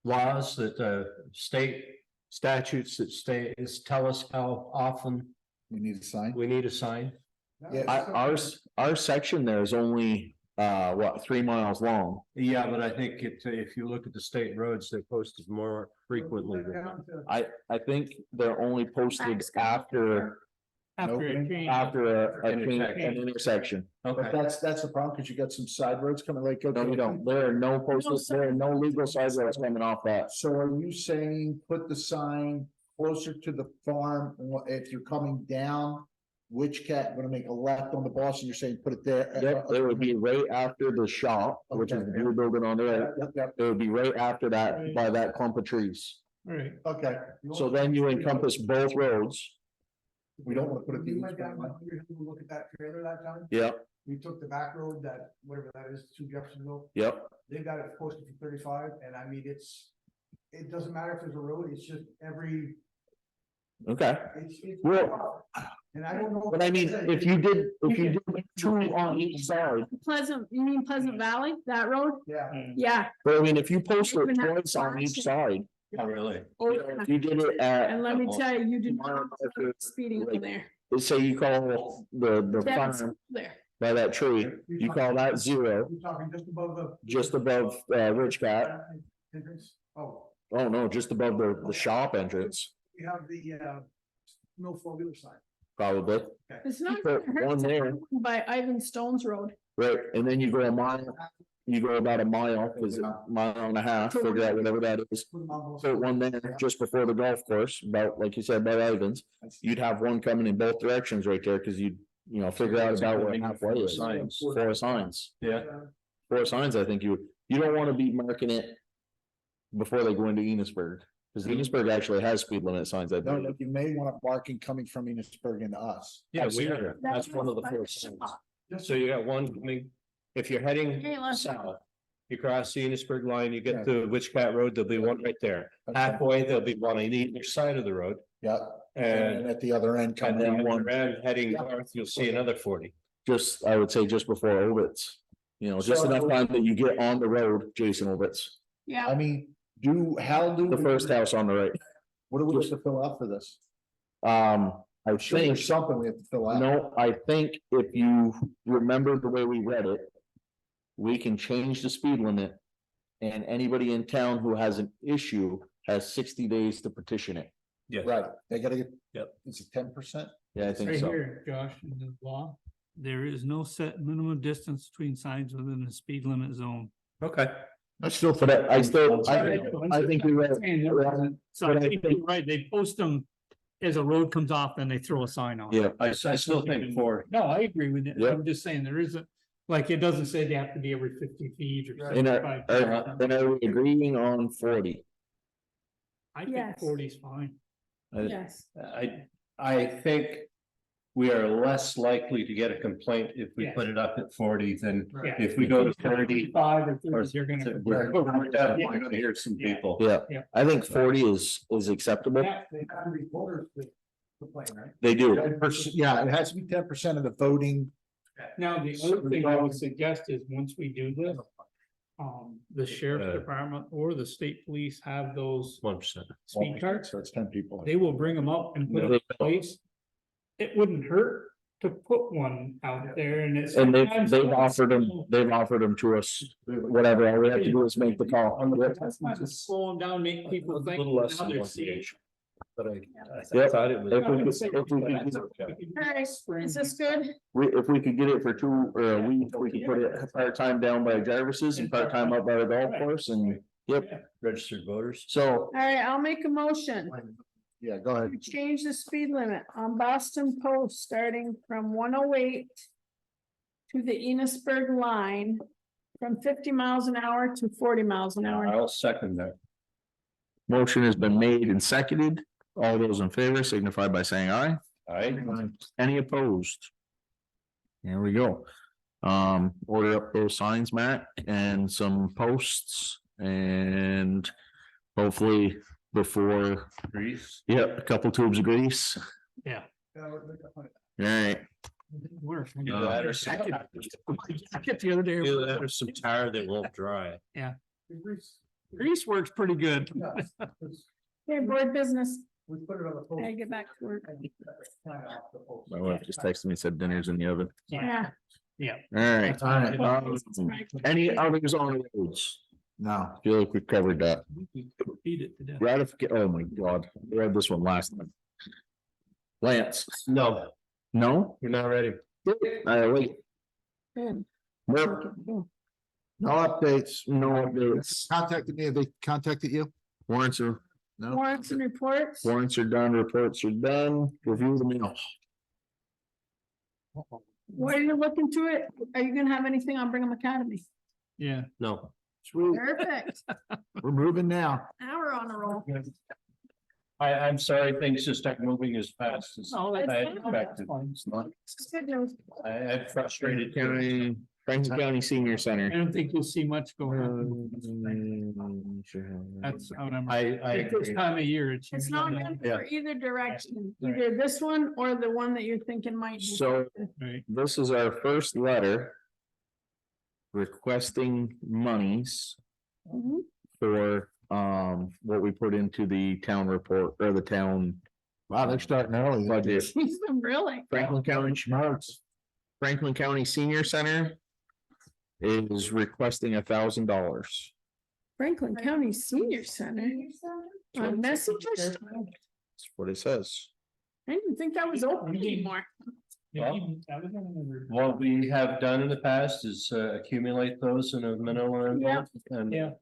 laws that, state statutes that tell us how often We need a sign. we need a sign? Yeah. Our section there is only, 3 miles long. Yeah, but I think if you look at the state roads, they're posted more frequently. I think they're only posted after After a change. an intersection. But that's the problem, because you got some side roads coming like. No, you don't. There are no posted, there are no legal side roads coming off that. So are you saying put the sign closer to the farm, if you're coming down? Which cat, gonna make a left on the Boston, you're saying put it there? Yep, it would be right after the shop, which is the blue building on there. Yep, It would be right after that, by that clump of trees. Right. okay. So then you encompass both roads. We don't wanna put it. You went down, we had to look at that trailer that time, Yep, we took the back road, that, whatever that is, 2 Jeffersonville, yep. they've got it posted for 35, and I mean, it doesn't matter if there's a road, it's just every, Okay. it's. Well, And I don't know. but I mean, if you did 2 on each side, Pleasant, you mean Pleasant Valley, that road? Yeah. Yeah. but I mean, if you post it twice on each side, Oh, really? Oh, if you did it at. and let me tell you, you do not speeding in there. Let's say you call the That's farm there. by that tree, you call that 0, You're talking just above the. just above Rich Cat. Entrance, oh, Oh, no, just above the shop entrance, we have the, no 4-wheeler sign. probably. It's not Put gonna hurt one to there. have one by Ivan Stone's Road. Right, and then you go a mile, you go about a mile, is it a mile and a half, figure out whatever that is. Put them on both Put one there just before the golf course, about, like you said, by Ivans. You'd have one coming in both directions right there, cause you figure out about where halfway is. Signs. 4 signs, Yeah. 4 signs, I think you don't wanna be marking it. Before they go into Enosburg, cause Enosburg actually has speed limit signs, I No, believe. but you may want a marking coming from Enosburg into us. Yeah, That's that's one of the by first shop. signs. So you got one coming, if you're heading Hey, let's- south. You cross the Enosburg line, you get to Witch Cat Road, there'll be one right there. Halfway, there'll be one on either side of the road. Yeah, And and at the other end and coming then in. one end heading north, you'll see another 40. Just, I would say just before Ovitz. Just enough time that you get on the road, Jason Ovitz, Yeah, I mean, the first house on the right. What do we have to fill out for this? I Sure, think, there's something we have to fill out. no, I think if you remember the way we read it. We can change the speed limit. And anybody in town who has an issue has 60 days to petition it. Yes. Right, they gotta get. Yep. Is it 10%? Yeah, I think Right so. here, Josh, in the law, there is no set minimum distance between signs within the speed limit zone. Okay. I still, but I think we read. So I think you're right, they post them as a road comes off, then they throw a sign on. Yeah, I still think 40. No, I agree with it. Yeah. I'm just saying there isn't, like, it doesn't say they have to be every 50 feet or and 75. then are we agreeing on 40? I think Yes. 40 is fine. yes. I think we are less likely to get a complaint if we Yes. put it up at 40 than Yeah. if we go to 30. 35 or Or 30, you're gonna. We're definitely gonna hear some Yeah. people. Yeah, Yeah. I think 40 is acceptable. Yeah, They have to be voters to complain, right? They do. 10%, yeah, it has to be 10% of the voting. Now, the other thing I would suggest is, once we do this, the Uh, sheriff's department or the state police have those 1%. speed carts. So it's 10 people. They will bring them up and put them in place. It wouldn't hurt to put one out there, and it's. And sometimes- they've offered them to us, whatever, all we have to do is make the call. Sometimes it's slow them down, make people A think. little less now than they're 1 seeing- But I Yep. thought it was. If we could- All right, is this good? If we could get it for 2 or a week, we could put it part-time down by Jarvis's and part-time up by the golf course and, yep, Registered voters. so. All right, I'll make a motion Yeah, go ahead. to change the speed limit on Boston Post, starting from 108 to the Enosburg line, from 50 miles an hour to 40 miles an hour. I'll second that. Motion has been made and seconded. All those in favor signify by saying aye. All right. Any opposed? There we go. Order up those signs, Matt, and some posts and hopefully before, yep, a couple tubes of grease. Yeah. All right. Work. that or some- Get the other day. Either that or some tire that won't dry. Grease works pretty good. Okay, board business, We put it on the post. I get back to work. My wife just texted me, said dinner's in the oven. Yeah. Yeah. All right. That's fine. Any others on the roads? No, I feel like we covered that. Beat it to death. Ratification, oh my God, we had this one last time. Lance, No, no? you're not ready. Wait, Good. Nope. No updates, no updates. contacted me, have they contacted you? Warrants are, no, Warrants and reports. warrants are done, reports are done, review the mail. What are you looking to it? Are you gonna have anything on Brigham Academy? Yeah. No. Sweet, Perfect. we're moving now. Now we're on a roll. I'm sorry, things just aren't moving as fast as Oh, that's I fine. expected. That's fine. It's good news. I'm frustrated. County, Franklin County Senior I Center. don't think you'll see much going on. That's what I'm. I This time of year, it's. It's usually not not- good for either direction, either this one or the one that you're thinking might. be. So Right. this is our first letter requesting monies Mhm. for what we put into the town report or the town Wow, they're starting early. budget. She's been really. Franklin County Schmarts. Franklin County Senior Center is requesting $1,000. Franklin County Senior Center on messages. That's what it says. I didn't think that was open anymore. Yeah, even- I was gonna remember. What we have done in the past is accumulate those in a minimal envelope. And Yeah.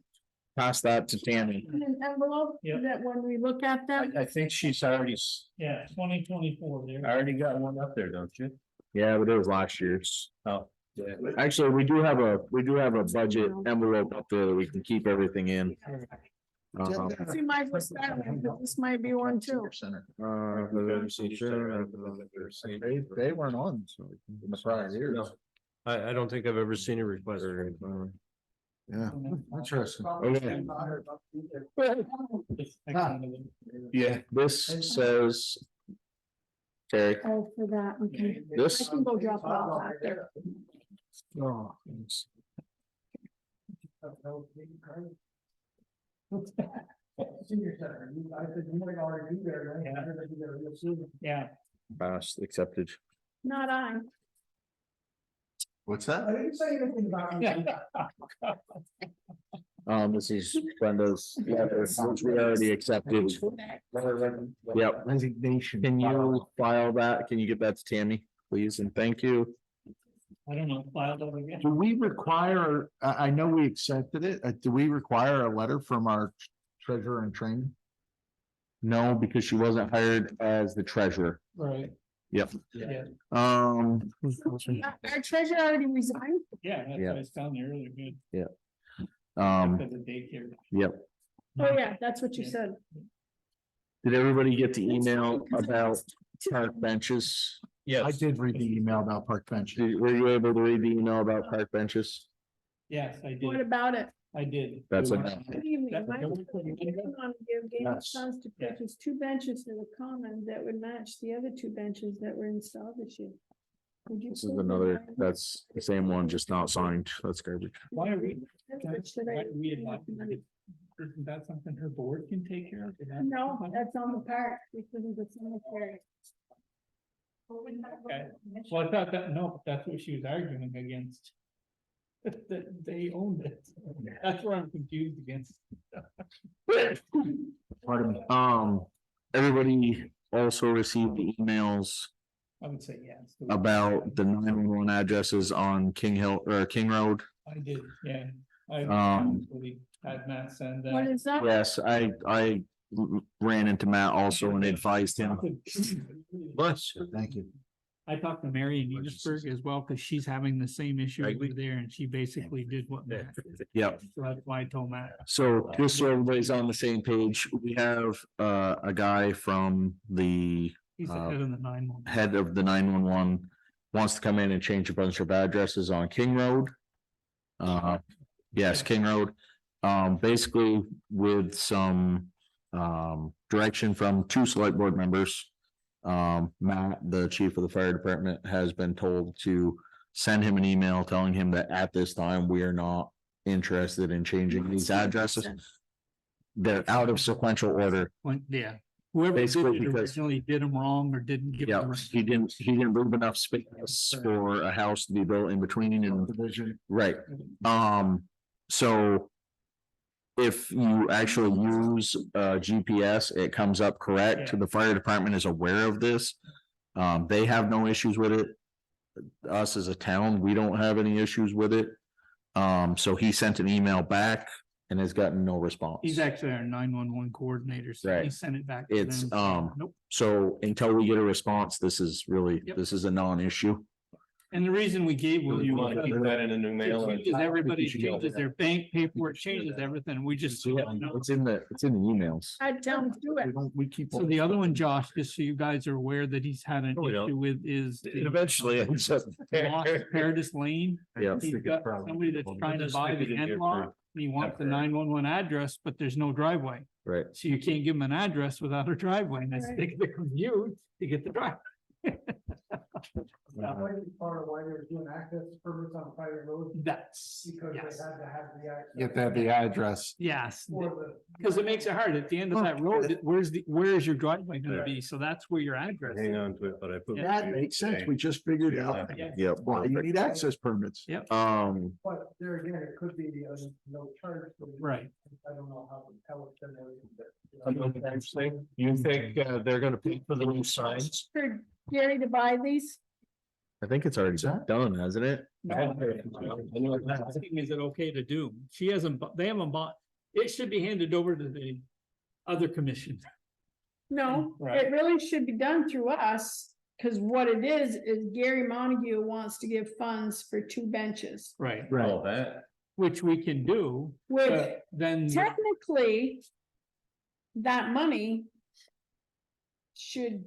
Pass that to Tammy. In an envelope, Yep. that when we look at them, I think she's already, Yeah, 2024 there. already got one up there, don't you? Yeah, but it was last year's. Oh, yeah. Actually, we do have a budget envelope up there that we can keep everything in. we might as well start with, but this might be one too. They weren't on, so in the prior years. No. I don't think I've ever seen a request. Yeah, interesting. Okay, Ah. yeah, this says. Terry, Oh, for that, okay. I this, can go drop it off after. Oh, Yeah. passed, accepted. Not I. what's that? I didn't say anything about. This is Brenda's letter, which we already accepted. Yep, Resignation. can you file that? Can you get that to Tammy, please? And thank you. I don't know, filed over again. Do we require, I know we accepted it, do we require a letter from our treasurer and training? No, because she wasn't hired as the treasurer. Right. Yep. Yeah, Our treasurer already resigned. yeah, that's Yeah. what I was telling you earlier, good. Um, For the daycare. yep. Oh, yeah, that's what you said. Did everybody get the email about park benches? I Yes. did read the email about park benches. Were you able to read the email about park benches? Yes, I What did, about it? I did. That's a, Good evening. That's My the only thing you can do. plan to give Game of Yes. Sons to Yeah. purchase 2 benches for the common that would match the other 2 benches that were installed this year. Would you this is please another, advise me? that's the same one, just not signed. That's garbage. Why are we? Should I- Isn't that something her board can take care of? No, that's on the park, because of the cemetery. Okay. Well, I thought that, no, that's what she was arguing against. That they owned it. That's where I'm confused against. Pardon me. Everybody also received the emails I would say yes. about the 911 addresses on King Hill or King Road. I did, yeah. I actually had Matt send that. What is that? Yes, I ran into Matt also and advised him. Thank you. I talked to Mary in Enosburg as well, because she's having the same issue over there, and she basically did what Matt did. Yep. So that's why I told Matt. So just so everybody's on the same page, we have a guy from the He's the head of the 911. head of the 911 wants to come in and change a bunch of addresses on King Road. Yes, King Road, basically with some direction from two select board members. Matt, the chief of the fire department, has been told to send him an email telling him that at this time, we are not interested in changing these addresses. They're out of sequential order. Yeah, whoever did Basically it because- originally did them wrong or didn't give them. Yeah, right. he didn't leave enough space for a house to be built in between and, Division. right, so. If you actually use GPS, it comes up correct. Yeah. The fire department is aware of this. They have no issues with it. Us as a town, we don't have any issues with it. So he sent an email back and has gotten no response. He's actually our 911 coordinator, so he Right. sent it back. to It's, them. Nope. So until we get a response, this is really, Yep. this is a non-issue. And the reason we gave was You want to keep that in a new it mail? changes everybody, changes their bank paperwork, changes everything. We just. It's in the emails. I'd tell him to do it. We keep. So the other one, Josh, just so you guys are aware that he's had an No, we don't. issue with is. the Eventually, it's just. Lost Paradise Lane. Yeah. He's got somebody that's trying to buy the end lot. And he wants the 911 address, but there's no driveway. Right. So you can't give him an address without a driveway. And that's the confused to get the drive. That might be part of why they're doing access permits on private roads, That's, because they yes, had to have the access. You have to have the address. yes. For the. Because it makes it hard. At the end of that road, where is your driveway gonna be? So that's where your address Hang is. on to it, but I put. That makes sense. We just figured out Yeah. Yep. why you need access permits. Yep, But there again, it could be no charge. for the- right. I don't know how it's gonna. You think they're gonna pay for the new signs? For Gary to buy these, I think it's already done, hasn't it? Asking, is it okay to do? She hasn't, they haven't bought, it should be handed over to the other commission. no, Right. it really should be done through us. Cause what it is Gary Montague wants to give funds for 2 benches, Right. All that. Which we can do, which but then. technically. That money. Should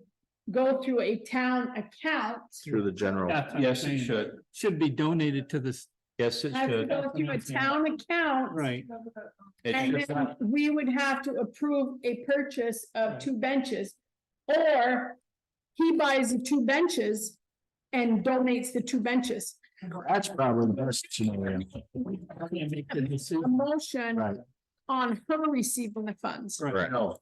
go through a town account. Through the general. That's what I'm Yes, it saying. should. Should be donated to this, Yes, it Has to should. go through a town account. right, It And should. then we would have to approve a purchase of Right. 2 benches. Or he buys the 2 benches and donates the 2 benches. That's probably the best scenario. Can't make the A decision. motion Right. on her receiving the funds. Right. No,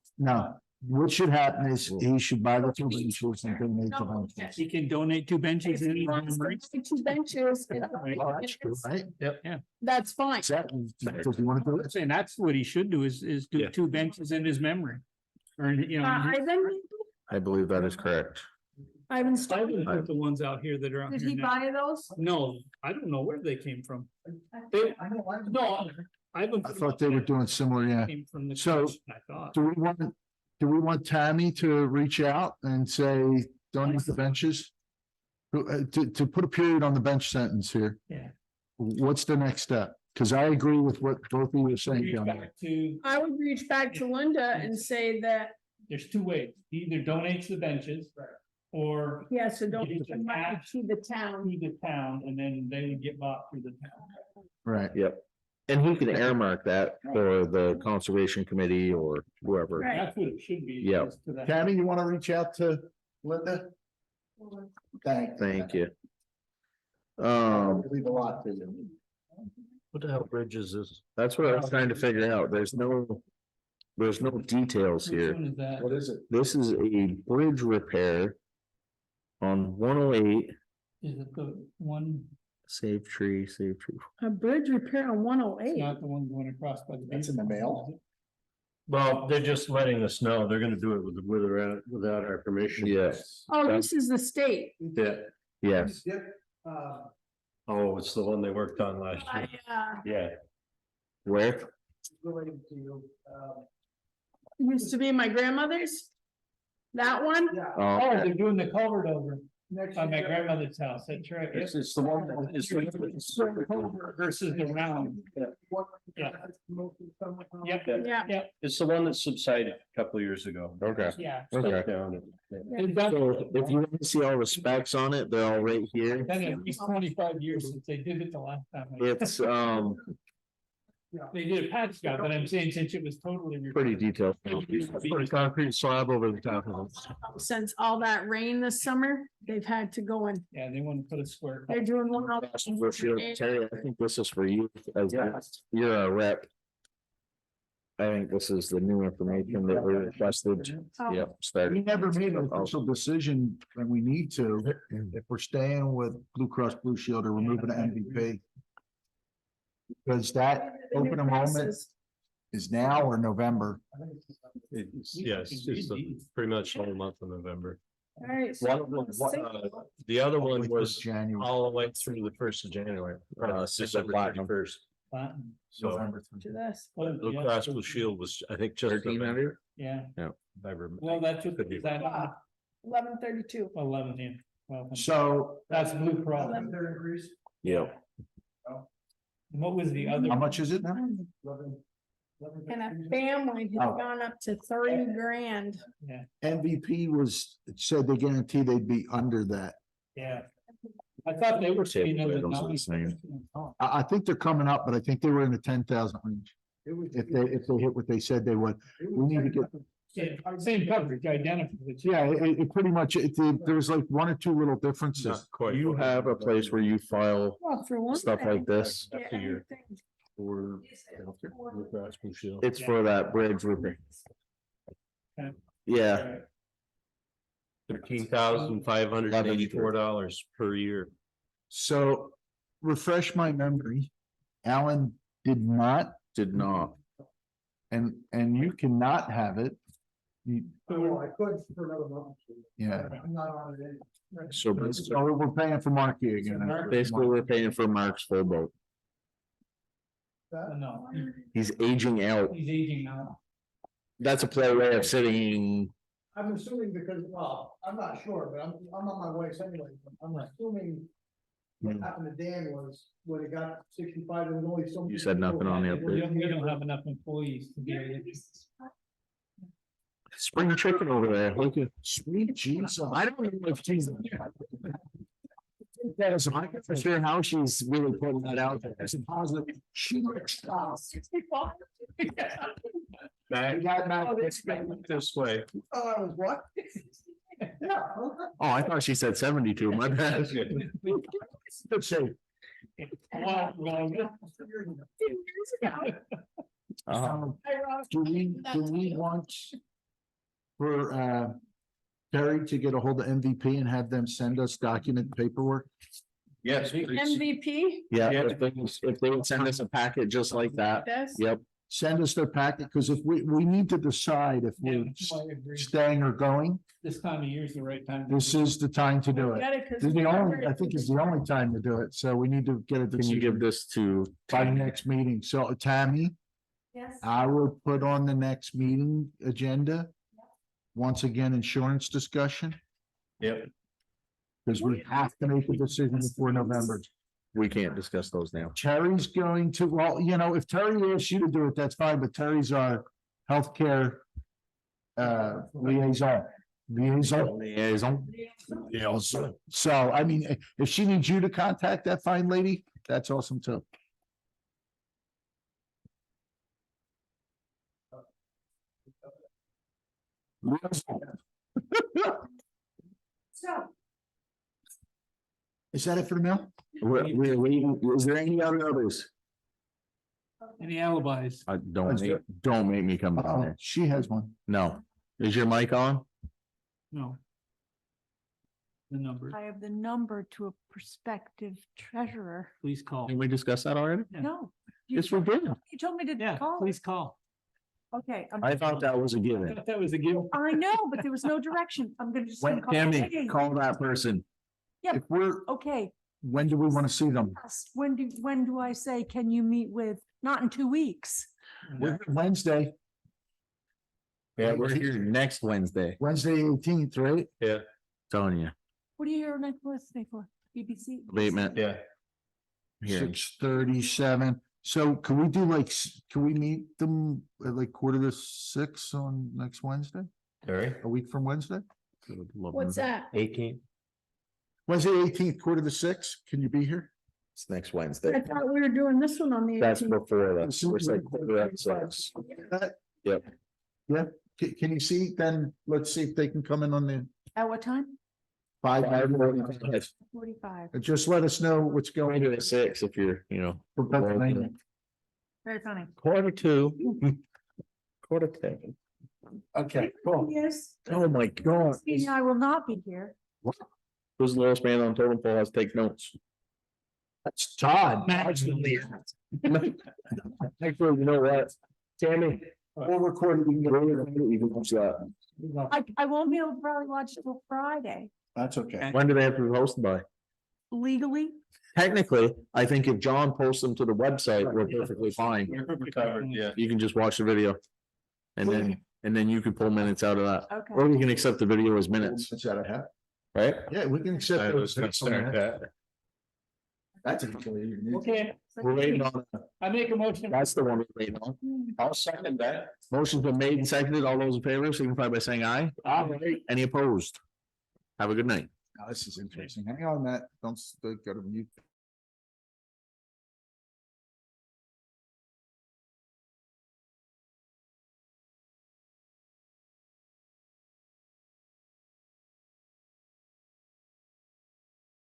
what should happen is he should buy the 2 benches and donate to No, them. He can donate 2 benches If in. he wants to buy 2 benches, and Well, that's true, right? that's fine. Exactly. Because you want to do I'm it. saying that's what he should do is do Yeah. 2 benches in his memory. Or, you know, Ivan, I believe that is correct. Ivan I Stone, would put the ones out here that are out did here he now. buy those? No, I don't know where they came from. They, no, Ivan. I thought they were doing similar, yeah. Came from the. So- commission, I thought. Do we want Tammy to reach out and say, donate the benches? To put a period on the bench sentence here. Yeah. What's the next step? Because I agree with what both of you are saying, Reach John. back to, I would reach back to Linda and say that, there's 2 ways. He either donates the benches. Or yes, so don't Give it give money back. to the town. to the town and then they would get bought through the town. Right. Yep. And he can earmark that for the conservation committee or whoever. Right. That's what it should be. Yeah. is to that. Tammy, you want to reach out to Linda? Thank you. Leave a lot to you. What the hell bridge is this? That's what I was trying to figure out. There's no details Which here. one is that? What is it? This is a bridge repair on 108, Is it the one, save tree. A bridge repair on 108. it's not the one going across by the. That's in the mail? Well, they're just letting us know. They're gonna do it without our permission. Yes, Oh, this is the state. Yeah. yes. Oh, it's the one they worked on last year. Yeah. Where? Related to you, Used to be my grandmother's. That one? yeah. Oh, Okay. they're doing the culvert over. On my grandmother's house, that's right. This is the one that is. Versus the round. Yeah. Yep. Yeah. It's the one that subsided a couple of years ago. Okay. Yeah. Okay. Down. So if you want to see all the specs on it, they're all right here. Been at least 25 years since they did it the last time. It's They did a patch job, but I'm saying since it was totally. pretty detailed. Put a concrete slab over the top of it. Since all that rain this summer, they've had to go and Yeah, they want to put a square. they're doing one out. Terry, I think this is for you, as you're a rep. I think this is the new information that we requested. Oh. Yep, start. We never made an official decision, and we need to, if we're staying with Blue Cross Blue Shield or removing the MVP. Because that open enrollment is now or November. Yes, it's pretty much all month of November. All right. One of them, the other one was January. all the way through the 1st of January. December Platinum. 31st. So November. To this. Blue Cross Blue Shield was, I think, just. 13 out here? Yeah, If I remember. well, that's what, Could be. that, 1132. 11, yeah. Well, So that's Blue Cross. Yeah. What was the other? how much is it now? And a family has Oh. gone up to 30 grand. MVP was, it said they guarantee they'd be under that. Yeah. I thought they were saying. Table under items are the 90. same. I think they're coming up, but I think they were in the 10,000 range. If they hit what they said they would, we need to get, Same coverage, identical. yeah, it pretty much, there was like one or two little differences. Not quite. You have a place where you file Well, for one. stuff thing, like this. yeah, figure. everything. for, Blue Cross Blue Shield. it's for that bridge repair. Okay. Yeah, $13,584 per year. So refresh my memory. Alan did not, did not. and you cannot have it. You- Well, I could for another month. Yeah, I'm not on it anymore. So so we're paying for Marky again. basically, we're paying for Mark's full boat. No, He's aging out. he's aging now. That's a play way of sitting. I'm assuming because, well, I'm not sure, but I'm on my wife's anyway, but I'm assuming. What happened to Dan was when it got 65, there was only so. You said nothing on the update. We don't have enough employees to be able to. Spring chicken over there. Look at. Sweet Jesus. I don't know if she's. That is, I'm not for sure how she's really putting that out there. It's a positive. She looks tough. Matt, this way. Oh, I was what? Yeah. Oh, I thought she said 72. My bad. Good save. Well, Do we want for Terry to get a hold of MVP and have them send us document paperwork? Yes. MVP, Yeah, Yeah. if they would send us a packet just like that. this, Yep. Send us their packet, because if we need to decide if we're I agree. staying or going, This time of year is the right time. this is the time to do it. got it, 'cause This is the only, I think it's the only time to do it, so we need to get it. Can you give this to? By the next meeting, so Tammy, Yes. I will put on the next meeting agenda. Once again, insurance discussion, Yep. because we have to make a decision before November. We can't discuss those now. Terry's going to, well, if Terry asks you to do it, that's fine, but Terry's our healthcare liaison. So, I mean, if she needs you to contact that fine lady, that's awesome too. So, Is that it for the mail? Is there any other others? Any alibis? Don't make me come down Oh, there. she has one. No. Is your mic on? No. The number, I have the number to a prospective treasurer. please call. Did we discuss that already? Yeah. No. Yes, we did. You told me to Yeah, call. please call. Okay. I thought that was a I given. thought that was a given. I know, but there was no direction. I'm gonna just. gonna call Tammy, today. call that person. Yeah. If we're, Okay, when do we want to see them? yes. When do I say, can you meet with, not in 2 weeks? Wednesday, Yeah, we're here next Wednesday. Wednesday 18th, right? Yeah. Telling you. What are you here next Wednesday for? BBC? Abatement. Yeah. Hearings. 6:37. So can we do like, can we meet them at like 5:45 on next Wednesday, Terry, a week from Wednesday? What's that? 18. Wednesday, 18th, 5:45. Can you be here? It's next I Wednesday. thought we were doing this one on the That's 18th. before that. We're saying 5:45. Yep. Yeah, can you see, then let's see if they can come in on the At what time? 5:45. 45. Just let us know what's Going going to on. at 6 if you're, for Pennsylvania. Very funny. 1:45. 1:45. Okay, cool. Yes. Oh my God. I will not be here. Who's the lowest man on totem pole has to take notes? That's Todd. Actually, you know what? Tammy. We'll record it. We can get it. You can watch that. I won't be able to probably watch till Friday That's okay. When do they have to be posted by? legally. Technically, I think if John posts them to the website, we're perfectly fine. We're covered, yeah. You can just watch the video. And then you can pull minutes out of that. Okay. Or you can accept the video as minutes, That's that I have. right? Yeah, we can accept I those. was gonna start that. That's actually. Okay, We're waiting on, I make a motion. that's the one we're waiting on. I'll second that. Motion's been made and seconded. All those in favor signify by saying aye. Aye. Any opposed? Have a good night. This is interesting. Hang on, Matt. Don't go to mute.